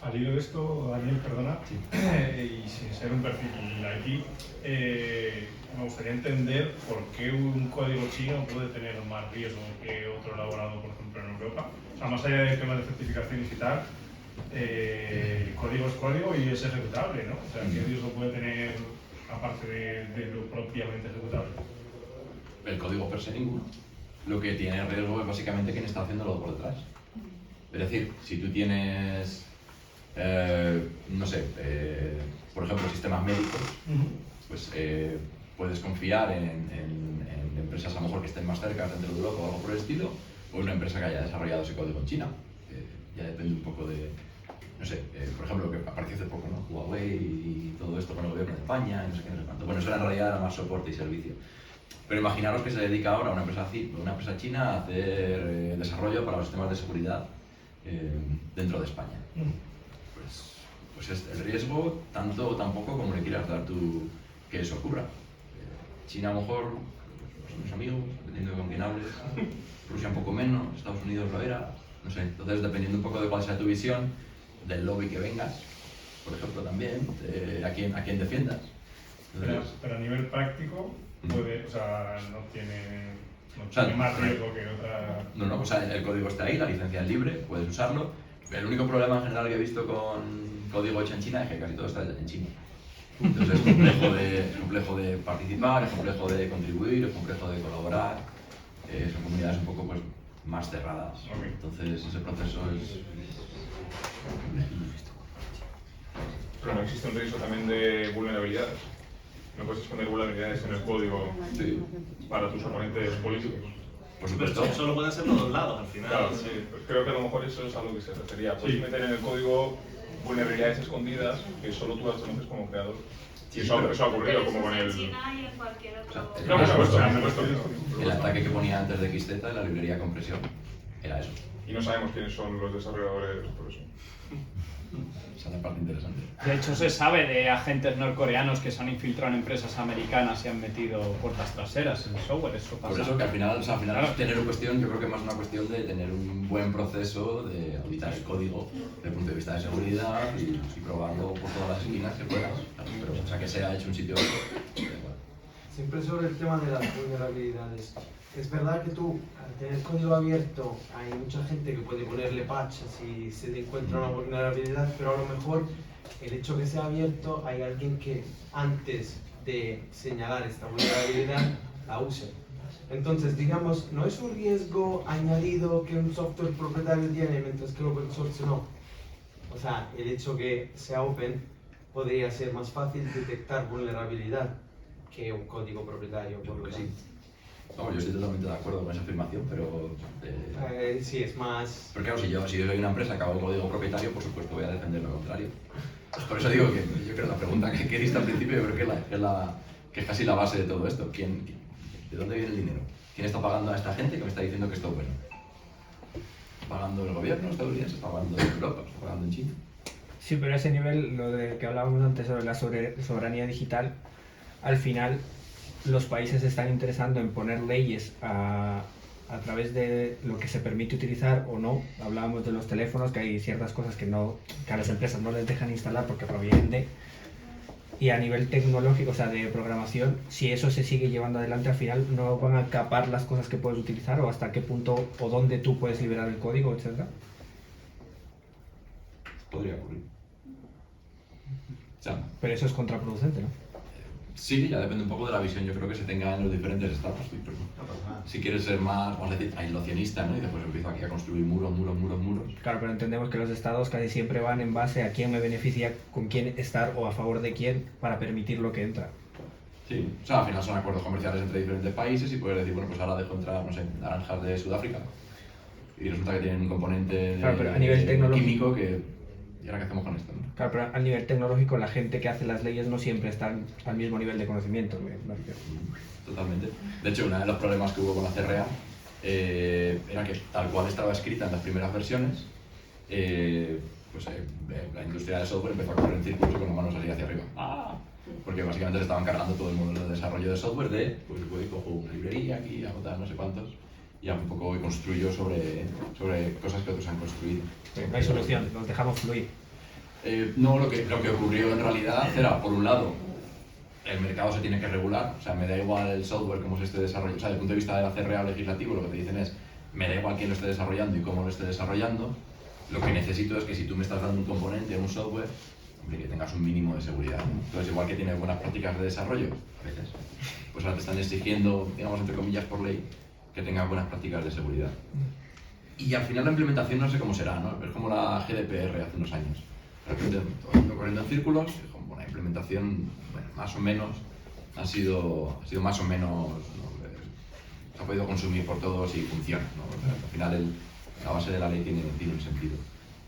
Al hilo de esto, Daniel, perdona, y sin ser un perfil IT, me gustaría entender por qué un código chino puede tener más riesgo que otro elaborado, por ejemplo, en Europa. O sea, más allá del tema de certificaciones y tal, el código es código y es ejecutable, ¿no? O sea, ¿qué riesgo puede tener aparte de lo propiamente ejecutable? El código per se ninguno. Lo que tiene riesgo es básicamente quién está haciéndolo por detrás. Es decir, si tú tienes, no sé, por ejemplo, sistemas médicos, pues puedes confiar en empresas a lo mejor que estén más cerca dentro de Europa o algo por el estilo, o una empresa que haya desarrollado ese código en China. Ya depende un poco de, no sé, por ejemplo, lo que apareció hace poco, ¿no? Huawei y todo esto con el gobierno de España y no sé qué, no sé cuánto. Bueno, eso en realidad era más soporte y servicio. Pero imaginaros que se dedica ahora una empresa china a hacer desarrollo para los sistemas de seguridad dentro de España. Pues es el riesgo tanto o tan poco como le quieras dar tú que eso ocurra. China a lo mejor son mis amigos, dependiendo de con quién hables. Rusia un poco menos, Estados Unidos lo era, no sé. Entonces, dependiendo un poco de cuál sea tu visión, del lobby que vengas, por ejemplo, también, a quién defiendas. Entonces, Pero a nivel práctico, puede, o sea, No O sea, tiene más riesgo que otra... No, o sea, el código está ahí, la licencia es libre, puedes usarlo. El único problema en general que he visto con código hecho en China es que casi todo está en chino. Entonces es complejo de participar, es complejo de contribuir, es complejo de colaborar. Son comunidades un poco pues, más cerradas. Okay. Entonces ese proceso es... Pero no existe un riesgo también de vulnerabilidades. No puedes esconder vulnerabilidades en el código Sí, para tus oponentes políticos. por Pero supuesto. eso lo pueden hacer los dos lados al final. Claro, sí, pues creo que a lo mejor eso es a lo que se refería. Puedes Sí. meter en el código vulnerabilidades escondidas que solo tú las conoces como creador. Y eso, pero- eso ha ocurrido Pero como eso con es el... en China y en cualquier otro... O sea, No, por supuesto, El ataque que ponía antes de XZ en la librería de compresión era eso. Y no sabemos quiénes son los desarrolladores por eso. Esa es la parte interesante. De hecho, se sabe de agentes norcoreanos que se han infiltrado en empresas americanas y han metido puertas traseras en software. Eso pasa. Por eso que al final, o sea, al final Claro. tener una cuestión, yo creo que más una cuestión de tener un buen proceso de auditar el código desde el punto de vista de seguridad y probarlo por todas las esquinas que puedas. Claro, pero, o sea, que sea hecho un sitio da igual. Siempre sobre el tema de las vulnerabilidades. Es verdad que tú, al tener código abierto, hay mucha gente que puede ponerle patches si se le encuentra una vulnerabilidad, pero a lo mejor el hecho que sea abierto, hay alguien que antes de señalar esta vulnerabilidad la use. Entonces, digamos, no es un riesgo añadido que un software propietario tiene, mientras que el open source no. O sea, el hecho que sea open podría ser más fácil detectar vulnerabilidad que un código propietario, Yo por creo lo que sí. tanto. Vamos, yo estoy totalmente de acuerdo con esa afirmación, pero... Sí, es más... Pero claro, si yo soy una empresa que hago código propietario, por supuesto voy a defender lo contrario. Por eso digo que yo creo que la pregunta que diste al principio, yo creo que es casi la base de todo esto. ¿De dónde viene el dinero? ¿Quién está pagando a esta gente que me está diciendo que esto es bueno? ¿Está pagando el gobierno estadounidense? ¿Está pagando en Europa? ¿Está pagando en China? Sí, pero a ese nivel, lo de que hablábamos antes sobre la soberanía digital, al final los países se están interesando en poner leyes a través de lo que se permite utilizar o no. Hablábamos de los teléfonos, que hay ciertas cosas que a las empresas no les dejan instalar porque provienen de... Y a nivel tecnológico, o sea, de programación, si eso se sigue llevando adelante, al final no van a capar las cosas que puedes utilizar o hasta qué punto o dónde tú puedes liberar el código, etcétera. Podría ocurrir. O sea, Pero eso es contraproducente, ¿no? sí, ya depende un poco de la visión, yo creo que se tenga en los diferentes estados. Si quieres ser más, vamos a decir, aislacionista, ¿no? Y después empiezo aquí a construir muros. Claro, pero entendemos que los estados casi siempre van en base a quién me beneficia, con quién estar o a favor de quién para permitir lo que entra. Sí, o sea, al final son acuerdos comerciales entre diferentes países y puedes decir, bueno, pues ahora dejo entrar, no sé, naranjas de Sudáfrica. Y resulta que tienen un componente Claro, pero a nivel tecnológico... químico que... ¿Y ahora qué hacemos con esto? ¿No? Claro, pero a nivel tecnológico la gente que hace las leyes no siempre está al mismo nivel de conocimiento. Me refiero. Totalmente. De hecho, uno de los problemas que hubo con la CRA era que tal cual estaba escrita en las primeras versiones, la industria del software empezó a correr en círculos y con las manos así hacia arriba. Porque básicamente le estaban cargando todo el modelo de desarrollo de software de, pues voy, cojo una librería aquí, hago tal, no sé cuántos, y ya un poco voy construyo sobre cosas que otros han construido. No hay solución, los dejamos fluir. No, lo que ocurrió en realidad era, por un lado, el mercado se tiene que regular, o sea, me da igual el software como se esté desarrollando, o sea, desde el punto de vista de la CRA legislativo, lo que te dicen es, me da igual quién lo esté desarrollando y cómo lo esté desarrollando, lo que necesito es que si tú me estás dando un componente o un software, hombre, que tengas un mínimo de seguridad. Entonces, igual que tienes buenas prácticas de desarrollo, a veces, pues ahora te están exigiendo, digamos, entre comillas, por ley, que tengas buenas prácticas de seguridad. Y al final la implementación no sé cómo será, ¿no? Es como la GDPR hace unos años. De repente, todo el mundo corriendo en círculos, y como la implementación, bueno, más o menos, ha sido más o menos, ¿no? Se ha podido consumir por todos y funciona, ¿no? Al final la base de la ley tiene un sentido.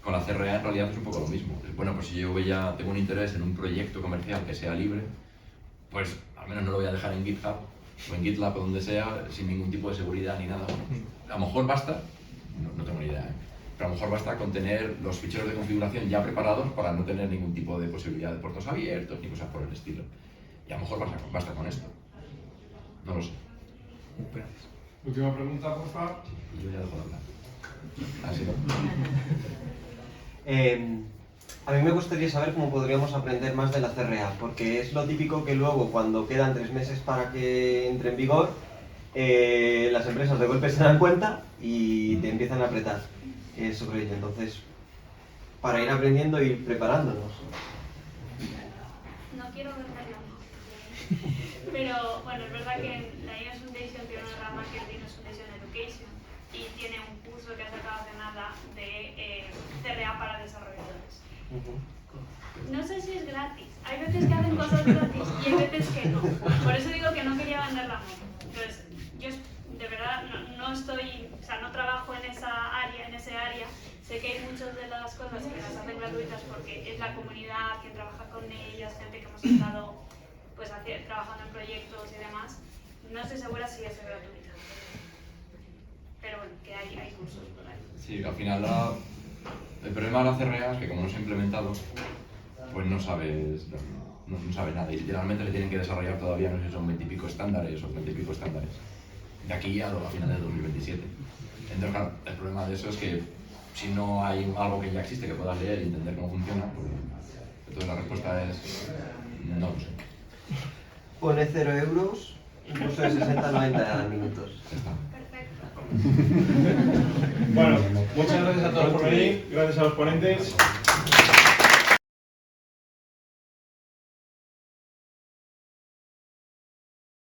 Con la CRA en realidad es un poco lo mismo. Bueno, pues si yo ya tengo un interés en un proyecto comercial que sea libre, pues al menos no lo voy a dejar en GitHub o en GitLab o donde sea, sin ningún tipo de seguridad ni nada. A lo mejor basta, no tengo ni idea, pero a lo mejor basta con tener los ficheros de configuración ya preparados para no tener ningún tipo de posibilidad de puertos abiertos ni cosas por el estilo. Y a lo mejor basta con esto. No lo sé. Última pregunta, por favor. Y yo ya dejo de hablar. Así. A mí me gustaría saber cómo podríamos aprender más de la CRA, porque es lo típico que luego, cuando quedan 3 meses para que entre en vigor, las empresas de golpe se dan cuenta y te empiezan a apretar sobre ello. Entonces, para ir aprendiendo e ir preparándonos. No quiero venderlo, pero bueno, es verdad que la Linux Foundation tiene una rama que es Linux Foundation Education y tiene un curso que ha sacado hace nada de CRA para desarrolladores. No sé si es gratis, hay veces que hacen cosas gratis y hay veces que no. Por eso digo que no quería vender la moto. Entonces, yo de verdad no estoy, o sea, no trabajo en esa área, Sé que hay muchas de las cosas que las hacen gratuitas porque es la comunidad, quien trabaja con ellas, gente que hemos estado pues, trabajando en proyectos y demás. No estoy segura si es gratuita. Pero bueno, que hay cursos por ahí. Sí, al final el problema de la CRA es que como no se ha implementado, pues no sabes nada y literalmente le tienen que desarrollar todavía, no sé si son 20 y pico estándares o 30 y pico estándares de aquí a finales de 2027. Entonces, claro, el problema de eso es que si no hay algo que ya existe que puedas leer y entender cómo funciona, pues entonces la respuesta es no lo sé. Pone 0 euros, un curso de 60-90 minutos. Bueno, muchas gracias a todos por venir, gracias a los ponentes.